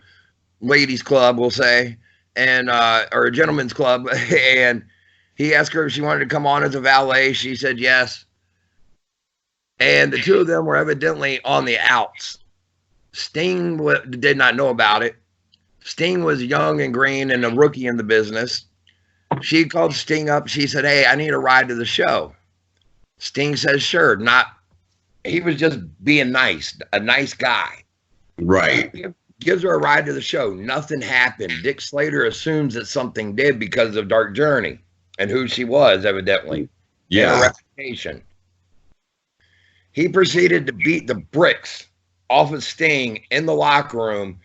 ladies' club, we'll say, and or a gentleman's club, and he asked her if she wanted to come on as a valet. She said yes. And the two of them were evidently on the outs. Sting did not know about it. Sting was young and green and a rookie in the business. She called Sting up. She said, "Hey, I need a ride to the show." Sting says, "Sure." He was just being nice, a nice guy. Right. Gives her a ride to the show. Nothing happened. Dick Slater assumes that something did because of Dark Journey and who she was, evidently. Yeah. And her reputation. He proceeded to beat the bricks off of Sting in the locker room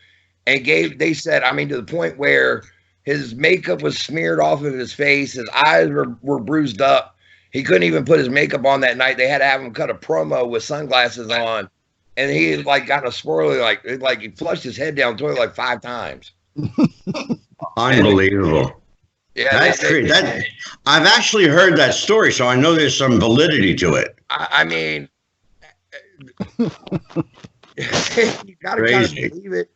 and they said, to the point where his makeup was smeared off of his face. His eyes were bruised up. He couldn't even put his makeup on that night. They had to have him cut a promo with sunglasses on. And he got a swirly, like he flushed his head down the toilet like 5 times. Unbelievable. Yeah, that's crazy. I've actually heard that story, so I know there's some validity to it. You gotta kind of believe it.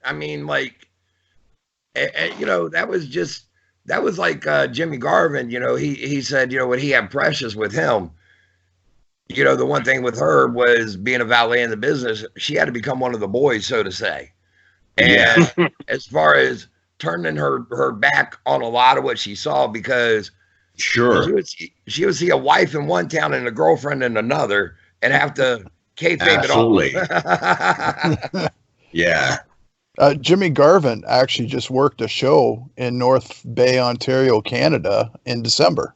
That was like Jimmy Garvin. He said, when he had Precious with him, the one thing with her was being a valet in the business, she had to become one of the boys, so to say. And as far as turning her back on a lot of what she saw, because she would see a wife in one town and a girlfriend in another and have to kayfabe it all. Yeah. Jimmy Garvin actually just worked a show in North Bay, Ontario, Canada in December.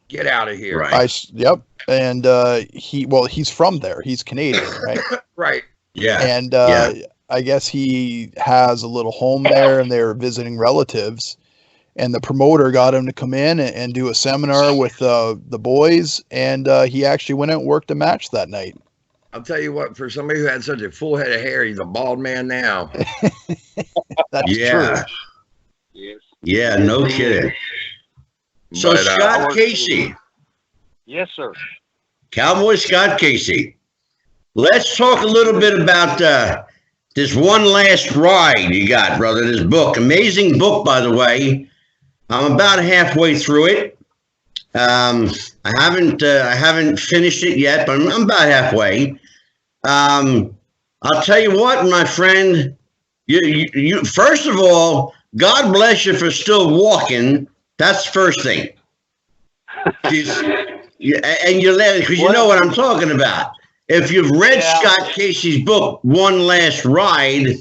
Get out of here. Right. Yep. And he's from there. He's Canadian, right? Right. Yeah. And I guess he has a little home there, and they're visiting relatives. And the promoter got him to come in and do a seminar with the boys, and he actually went out and worked a match that night. I'll tell you what, for somebody who had such a full head of hair, he's a bald man now. That's true. Yes. Yeah, no kidding. So Scott Casey. Yes, sir. Cowboy Scott Casey. Let's talk a little bit about this One Last Ride you got, brother. This book, amazing book, by the way. I'm about halfway through it. I haven't finished it yet, but I'm about halfway. I'll tell you what, my friend. You first of all, God bless you for still walking. That's the first thing. And you're laughing because you know what I'm talking about. If you've read Scott Casey's book, One Last Ride,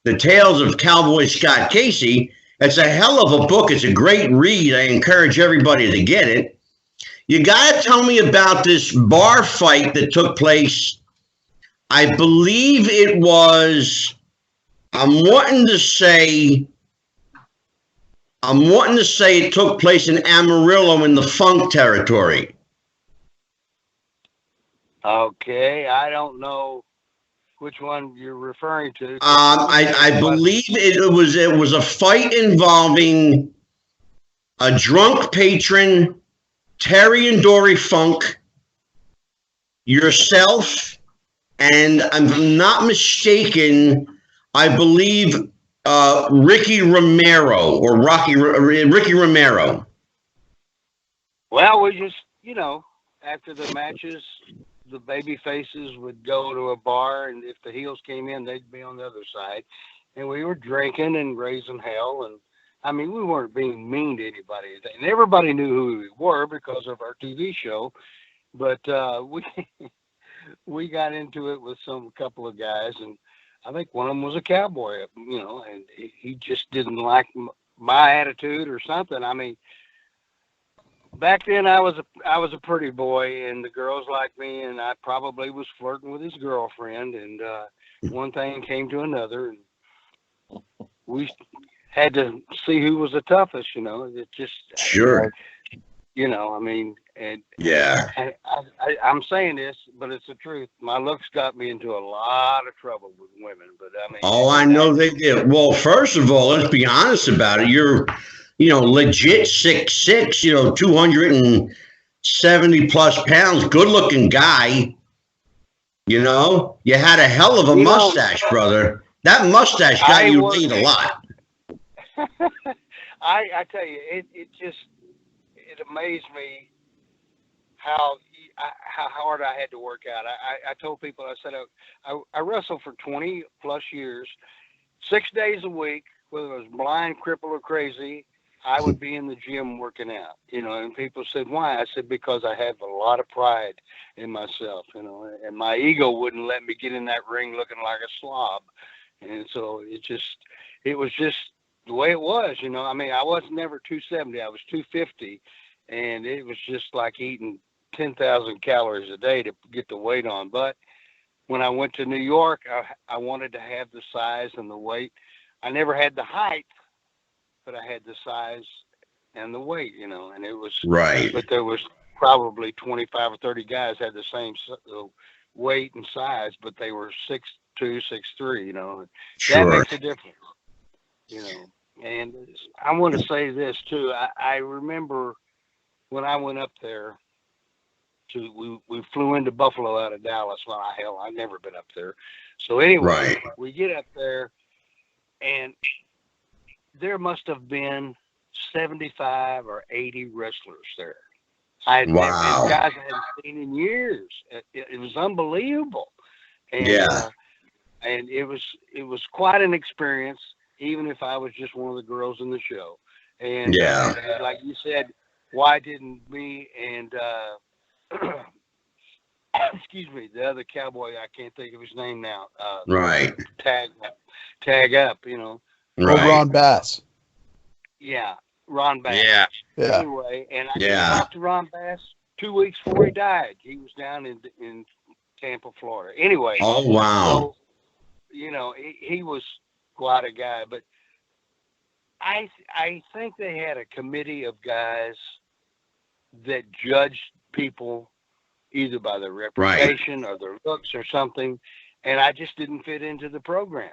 The Tales of Cowboy Scott Casey, it's a hell of a book. It's a great read. I encourage everybody to get it. You got to tell me about this bar fight that took place. I believe it was, I'm wanting to say it took place in Amarillo in the Funk territory. Okay, I don't know which one you're referring to. I believe it was a fight involving a drunk patron, Terry and Dory Funk, yourself, and if I'm not mistaken, I believe Ricky Romero. Well, we just, after the matches, the baby faces would go to a bar, and if the heels came in, they'd be on the other side. And we were drinking and raising hell. And we weren't being mean to anybody. And everybody knew who we were because of our TV show. But we got into it with a couple of guys, and I think one of them was a cowboy, and he just didn't like my attitude or something. back then I was a pretty boy, and the girls liked me, and I probably was flirting with his girlfriend, and one thing came to another, and we had to see who was the toughest. It just sure. I mean, and yeah, I'm saying this, but it's the truth. My looks got me into a lot of trouble with women, but I mean. Oh, I know they did. Well, first of all, let's be honest about it. You're, legit 6'6", 270 plus pounds, good looking guy. You had a hell of a mustache, brother. That mustache got you laid a lot. I tell you, it amazed me how hard I had to work out. I told people, I said, I wrestled for 20 plus years, 6 days a week, whether I was blind, crippled, or crazy. I would be in the gym working out, and people said, why? I said, because I have a lot of pride in myself, and my ego wouldn't let me get in that ring looking like a slob. And so it was just the way it was, I mean, I was never 270, I was 250, and it was just like eating 10,000 calories a day to get the weight on. But when I went to New York, I wanted to have the size and the weight. I never had the height, but I had the size and the weight, and it was right. But there was probably 25 or 30 guys had the same weight and size, but they were 6'2", 6'3", Sure. That makes a difference, And I want to say this too. I remember when I went up there we flew into Buffalo out of Dallas. Well, I've never been up there. So anyway, right. We get up there, and there must have been 75 or 80 wrestlers there. Wow. Guys I hadn't seen in years. It was unbelievable. And, and it was quite an experience, even if I was just one of the girls in the show. And like you said, why didn't me and excuse me, the other cowboy, I can't think of his name now. Right. Tag up, Right. Ron Bass. Yeah, Ron Bass. Yeah. Anyway, and I talked to Ron Bass 2 weeks before he died. He was down in Tampa, Florida. Anyway. Oh, wow. So, he was quite a guy, but I think they had a committee of guys that judged people either by their reputation or their looks or something, and I just didn't fit into the program.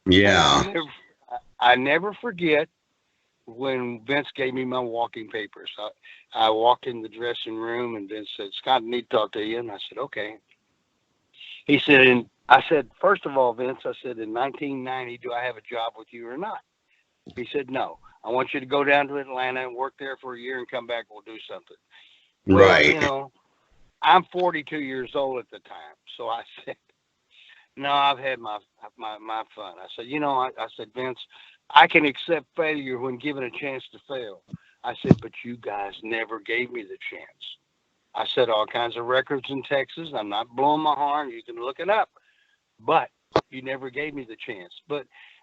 Yeah. I never forget when Vince gave me my walking papers. I walked in the dressing room, and Vince said, Scott, I need to talk to you. And I said, okay. He said, and I said, first of all, Vince, I said, in 1990, do I have a job with you or not? He said, no. I want you to go down to Atlanta and work there for a year and come back. We'll do something. Right. Well, I'm 42 years old at the time. So I said, no, I've had my fun. I said, I said, Vince, I can accept failure when given a chance to fail. I said, but you guys never gave me the chance. I set all kinds of records in Texas. I'm not blowing my horn. You can look it up. But you never gave me the chance.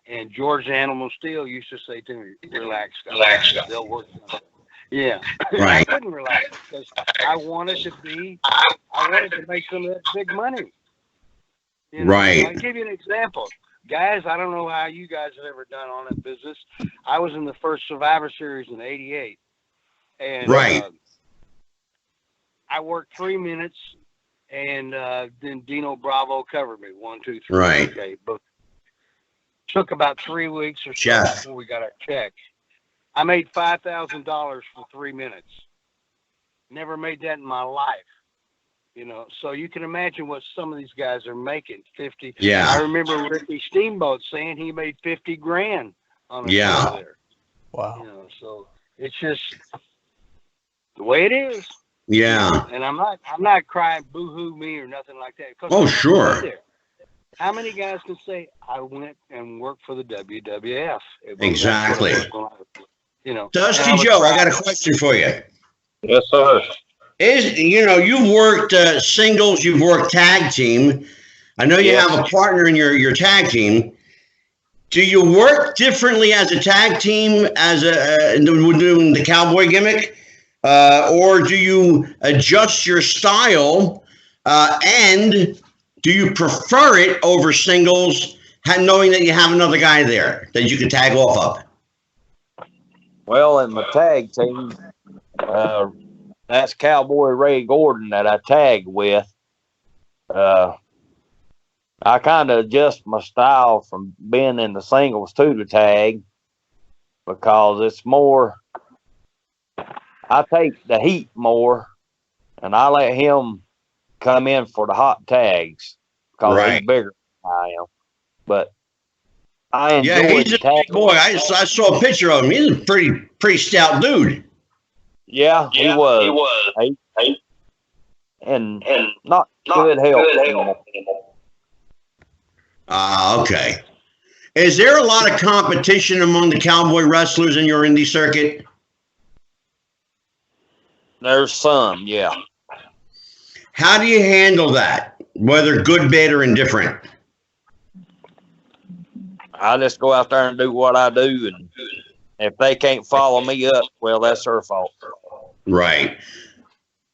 And George Animal Steel used to say to me, relax, guys. They'll work on it. Yeah. Right. I couldn't relax because I wanted to make some of that big money. Right. I'll give you an example. Guys, I don't know how you guys have ever done on that business. I was in the first Survivor Series in '88. And right. I worked 3 minutes, and then Dino Bravo covered me. 1, 2, 3. Right. Okay, but took about 3 weeks or so before we got our check. I made $5,000 for 3 minutes. Never made that in my life. So you can imagine what some of these guys are making. 50. Yeah. I remember Ricky Steamboat saying he made $50,000 on a show there. Wow. So it's just the way it is. Yeah. And I'm not crying boo-hoo me or nothing like that. Oh, sure. How many guys can say I went and worked for the WWF? Exactly. Dusty Joe, I got a question for you. Yes, sir. You've worked singles, you've worked tag team. I know you have a partner in your tag team. Do you work differently as a tag team as doing the cowboy gimmick? or do you adjust your style, and do you prefer it over singles, knowing that you have another guy there that you can tag off of? Well, in my tag team, that's Cowboy Ray Gordon that I tag with. I kind of adjust my style from being in the singles to the tag because it's more, I take the heat more and I let him come in for the hot tags because he's bigger than I am. But I enjoy he's a big boy. I saw a picture of him. He's a pretty stout dude. Yeah, he was. And not good health anymore. Okay. Is there a lot of competition among the cowboy wrestlers in your indie circuit? There's some, yeah. How do you handle that, whether good, bad, or indifferent? I just go out there and do what I do, and if they can't follow me up, well, that's their fault. Right.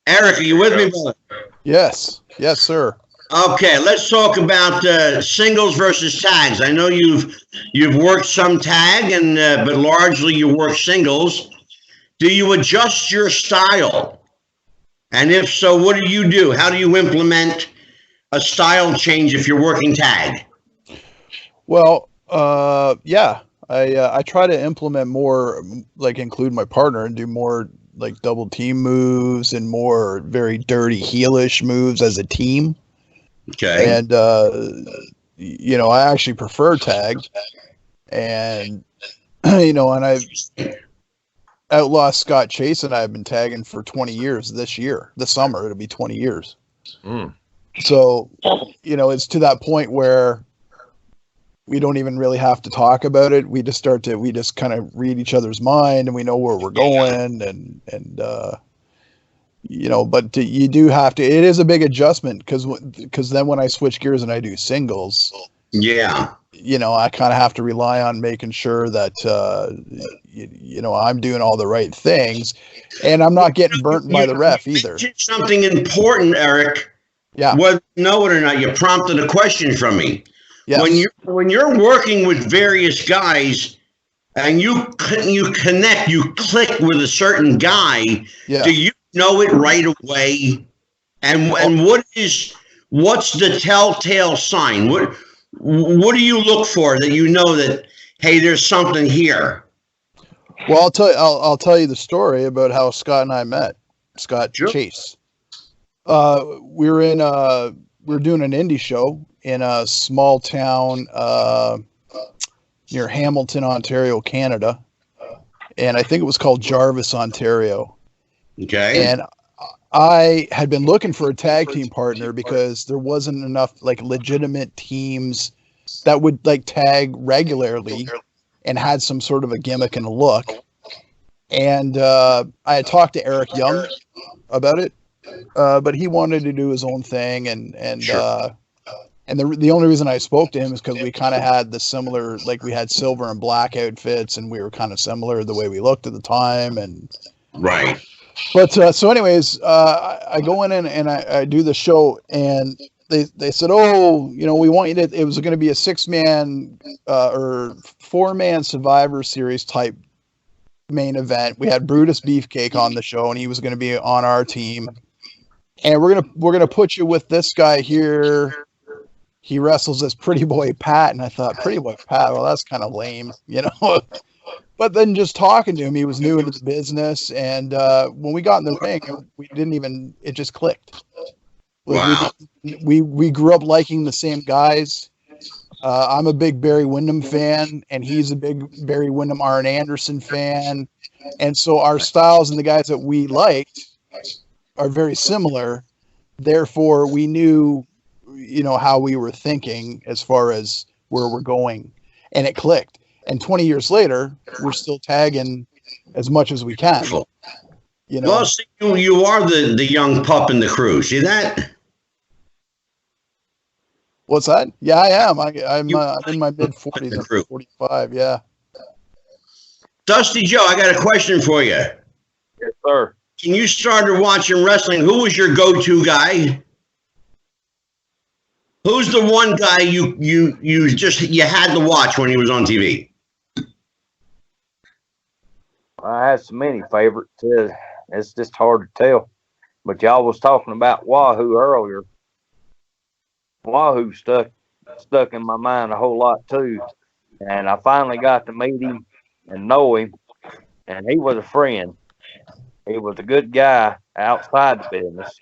Eric, are you with me, brother? Yes, sir. Okay, let's talk about singles versus tags. I know you've worked some tag, and but largely you work singles. Do you adjust your style? And if so, what do you do? How do you implement a style change if you're working tag? Well, I try to implement more, like include my partner and do more like double team moves and more very dirty heelish moves as a team. Okay. And, I actually prefer tag, and, and Outlaw Scott Chase and I have been tagging for 20 years this summer, it'll be 20 years. So, it's to that point where we don't even really have to talk about it. We just kind of read each other's mind, and we know where we're going, but you do have to. It is a big adjustment because then when I switch gears and I do singles, I kind of have to rely on making sure that I'm doing all the right things, and I'm not getting burnt by the ref either. Something important, Eric. Yeah. Whether you know it or not, you prompted a question from me. Yes. When you're working with various guys, and you connect, you click with a certain guy. Yeah. Do you know it right away? And what's the telltale sign? What do you look for that you know that, hey, there's something here? Well, I'll tell you the story about how Scott and I met. Scott Chase. We're doing an indie show in a small town near Hamilton, Ontario, Canada, and I think it was called Jarvis, Ontario. Okay. And I had been looking for a tag team partner because there wasn't enough like legitimate teams that would like tag regularly and had some sort of a gimmick and a look. And I had talked to Eric Young about it, but he wanted to do his own thing. And Sure. And the only reason I spoke to him is because we kind of had the similar, like we had silver and black outfits, and we were kind of similar the way we looked at the time. And right. But so anyways, I go in and I do the show, and they said, oh, we want you to, it was going to be a 6-man or 4-man Survivor Series type main event. We had Brutus Beefcake on the show, and he was going to be on our team. And we're gonna put you with this guy here. He wrestles as Pretty Boy Pat, and I thought, Pretty Boy Pat, well, that's kind of lame, But then just talking to him, he was new into the business, and when we got in the ring, it just clicked. Wow. We grew up liking the same guys. I'm a big Barry Windham fan, and he's a big Barry Windham, Arn Anderson fan, and so our styles and the guys that we liked are very similar. Therefore, we knew, how we were thinking as far as where we're going, and it clicked. And 20 years later, we're still tagging as much as we can. Well, see, you are the young pup in the crew. See that? What's that? Yeah, I am. I'm in my mid 40s. I'm 45. Yeah. Dusty Joe, I got a question for you. Yes, sir. when you started watching wrestling, who was your go-to guy? Who's the one guy you had to watch when he was on TV? I had so many favorites. It's just hard to tell. But y'all was talking about Wahoo earlier. Wahoo stuck in my mind a whole lot too. And I finally got to meet him and know him. And he was a friend. He was a good guy outside the business.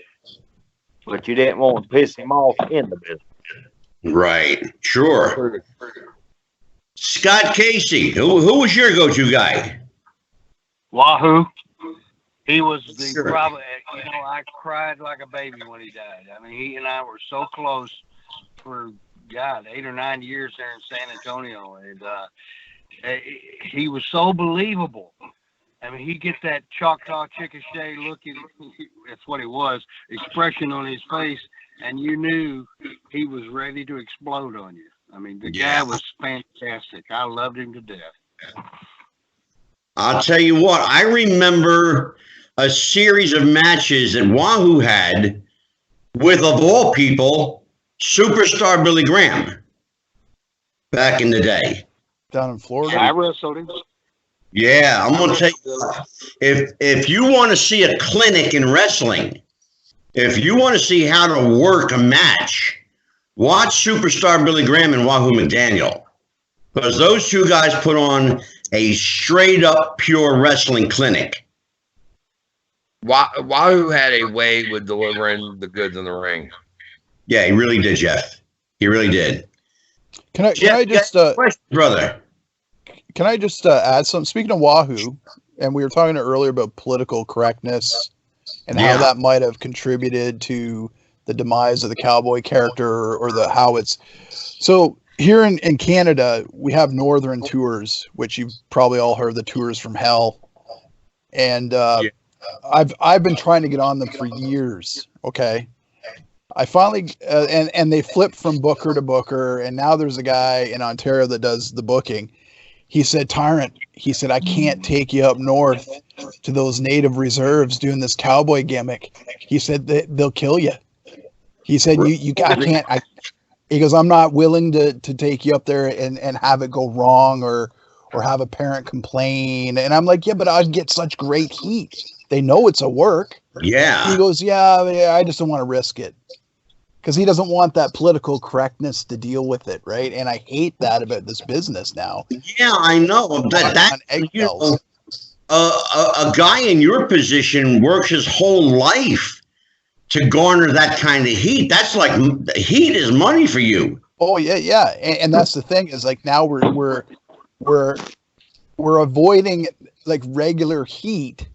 But you didn't want to piss him off in the business. Right. Sure. Scott Casey, who was your go-to guy? Wahoo. He was the Sure. probably, I cried like a baby when he died. I mean, he and I were so close for, 8 or 9 years there in San Antonio. And he was so believable. I mean, he'd get that Choctaw Chickasha looking, that's what he was, expression on his face, and you knew he was ready to explode on you. I mean, the guy was fantastic. I loved him to death. I'll tell you what, I remember a series of matches that Wahoo had with, of all people, superstar Billy Graham back in the day. Down in Florida? I wrestled him. Yeah, I'm going to tell you, if you want to see a clinic in wrestling, if you want to see how to work a match, watch superstar Billy Graham and Wahoo McDaniel. Because those two guys put on a straight up pure wrestling clinic. Wahoo had a way with delivering the goods in the ring. Yeah, he really did, Jeff. He really did. Can I just brother? Can I just add something? Speaking of Wahoo, and we were talking earlier about political correctness and how that might have contributed to the demise of the cowboy character or the how it's so. Here in Canada, we have Northern Tours, which you've probably all heard, the Tours from Hell. And I've been trying to get on them for years. Okay. I finally, and they flipped from booker to booker. And now there's a guy in Ontario that does the booking. He said, Tyrant, he said, I can't take you up north to those native reserves doing this cowboy gimmick. He said, they'll kill you. He said, he goes, I'm not willing to take you up there and have it go wrong or have a parent complain. And I'm like, yeah, but I'd get such great heat. They know it's a work. Yeah. He goes, yeah, I just don't want to risk it. Because he doesn't want that political correctness to deal with it, right? And I hate that about this business now. Yeah, I know. A guy in your position works his whole life to garner that kind of heat. That's like, heat is money for you. Oh yeah. And that's the thing is like now we're avoiding like regular heat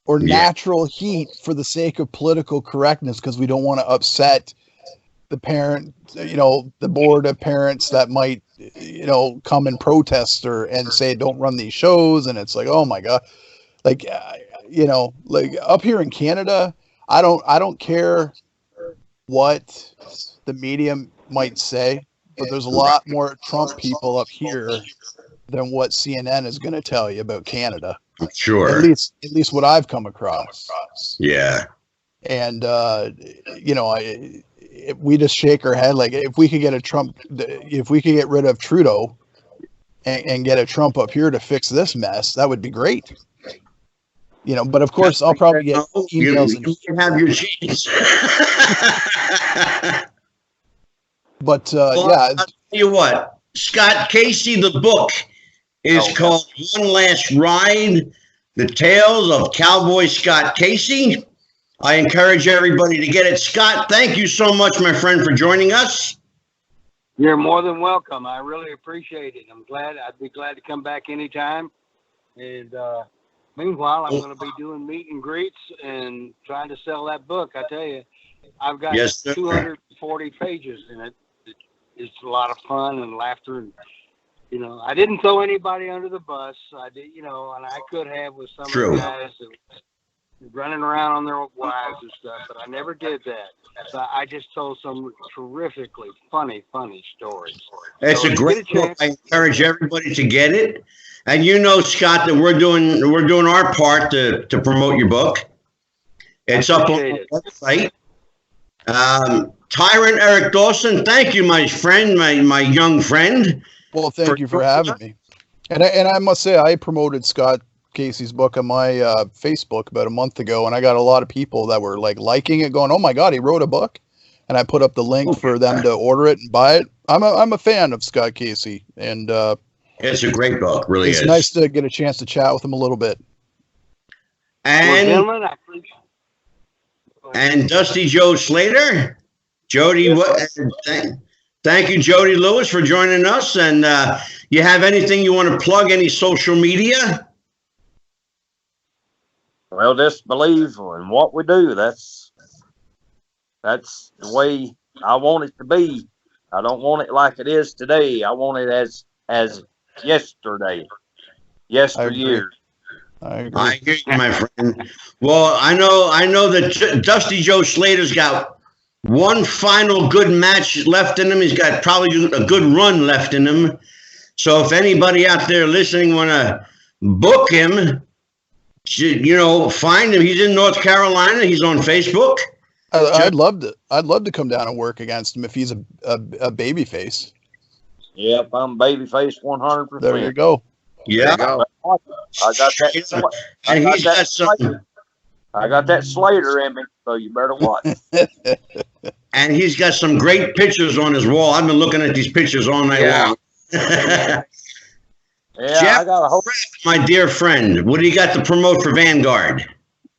or natural heat for the sake of political correctness because we don't want to upset the parent, the board of parents that might, come and protest and say don't run these shows. And it's like, oh my God, like, like up here in Canada. I don't care what the media might say, but there's a lot more Trump people up here than what CNN is going to tell you about Canada. Sure. At least what I've come across. Yeah. And we just shake our head like if we could get rid of Trudeau and get a Trump up here to fix this mess, that would be great. But of course, I'll probably get emails. You have your genes. But I'll tell you what, Scott Casey, the book is called One Last Ride: The Tales of Cowboy Scott Casey. I encourage everybody to get it. Scott, thank you so much, my friend, for joining us. You're more than welcome. I really appreciate it. I'd be glad to come back anytime. And meanwhile, I'm going to be doing meet and greets and trying to sell that book. I tell you, I've got 240 pages in it. It's a lot of fun and laughter. And, I didn't throw anybody under the bus. I did, and I could have with some of the guys that were running around on their wives and stuff, but I never did that. So I just told some terrifically funny stories. It's a great book. I encourage everybody to get it. And you know, Scott, that we're doing our part to promote your book. It's up on the website. Tyrant Eric Dawson, thank you, my friend, my young friend. Well, thank you for having me. And I must say, I promoted Scott Casey's book on my Facebook about a month ago, and I got a lot of people that were like liking it, going, "Oh my God, he wrote a book!" And I put up the link for them to order it and buy it. I'm a fan of Scott Casey, and it's a great book, really. It's nice to get a chance to chat with him a little bit. And Dusty Joe Slater, Jody. Thank you, Jody Lewis, for joining us. And you have anything you want to plug? Any social media? Well, just believe in what we do. That's the way I want it to be. I don't want it like it is today. I want it as yesterday, yesteryear. I hear you, my friend. Well, I know that Dusty Joe Slater's got one final good match left in him. He's got probably a good run left in him. So if anybody out there listening want to book him, find him. He's in North Carolina. He's on Facebook. I'd love to come down and work against him if he's a baby face. Yep, I'm baby face 100%. There you go. Yeah. I got that. I got that Slater in me, so you better watch. And he's got some great pictures on his wall. I've been looking at these pictures all night long. Yeah, Jeff, I got a whole. My dear friend, what do you got to promote for Vanguard?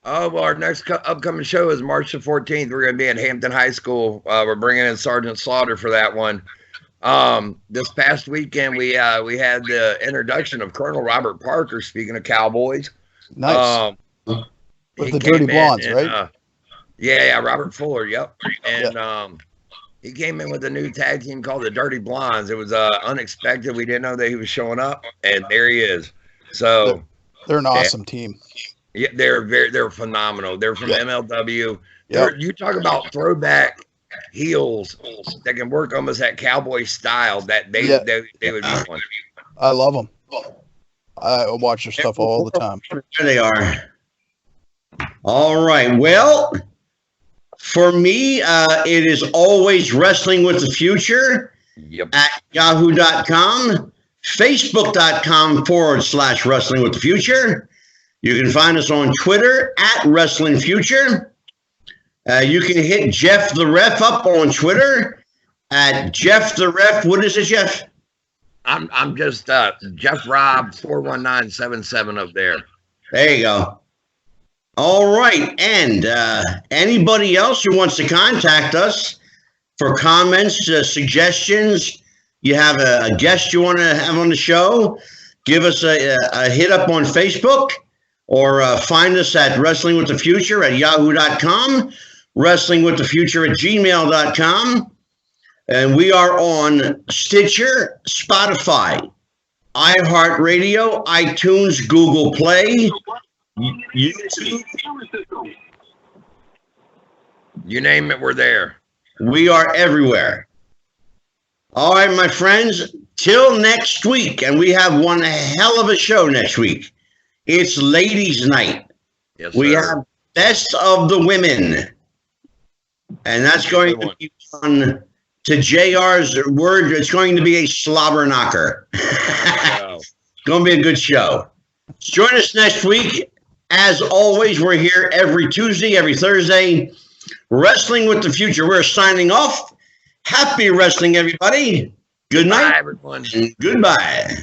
Oh, well, our next upcoming show is March the 14th. We're going to be at Hampton High School. We're bringing in Sergeant Slaughter for that one. This past weekend, we had the introduction of Colonel Robert Parker, speaking of Cowboys. Nice. With the Dirty Blondes, right? Yeah, Robert Fuller, yep. And he came in with a new tag team called the Dirty Blondes. It was unexpected. We didn't know that he was showing up, and there he is. So they're an awesome team. Yeah, they're phenomenal. They're from MLW. You talk about throwback heels that can work almost that cowboy style that they would be fun. I love them. I watch their stuff all the time. There they are. All right. Well, for me, it is always Wrestling with the Future at yahoo.com, facebook.com/Wrestling with the Future. You can find us on Twitter at Wrestling Future. You can hit Jeff the Ref up on Twitter at Jeff the Ref. What is it, Jeff? I'm just Jeff Rob 41977 up there. There you go. All right, and anybody else who wants to contact us for comments, suggestions, you have a guest you want to have on the show, give us a hit up on Facebook, or find us at Wrestling with the Future at yahoo.com, wrestlingwiththefuture@gmail.com, and we are on Stitcher, Spotify, iHeartRadio, iTunes, Google Play, YouTube. You name it, we're there. We are everywhere. All right, my friends, till next week, and we have one hell of a show next week. It's Ladies' Night. Yes, we sir. have Best of the Women. And that's going to be on, to JR's word, it's going to be a slobber knocker. Wow. It's going to be a good show. Join us next week. As always, we're here every Tuesday, every Thursday. Wrestling with the Future. We're signing off. Happy wrestling, everybody. Good night. Bye, everyone. And goodbye.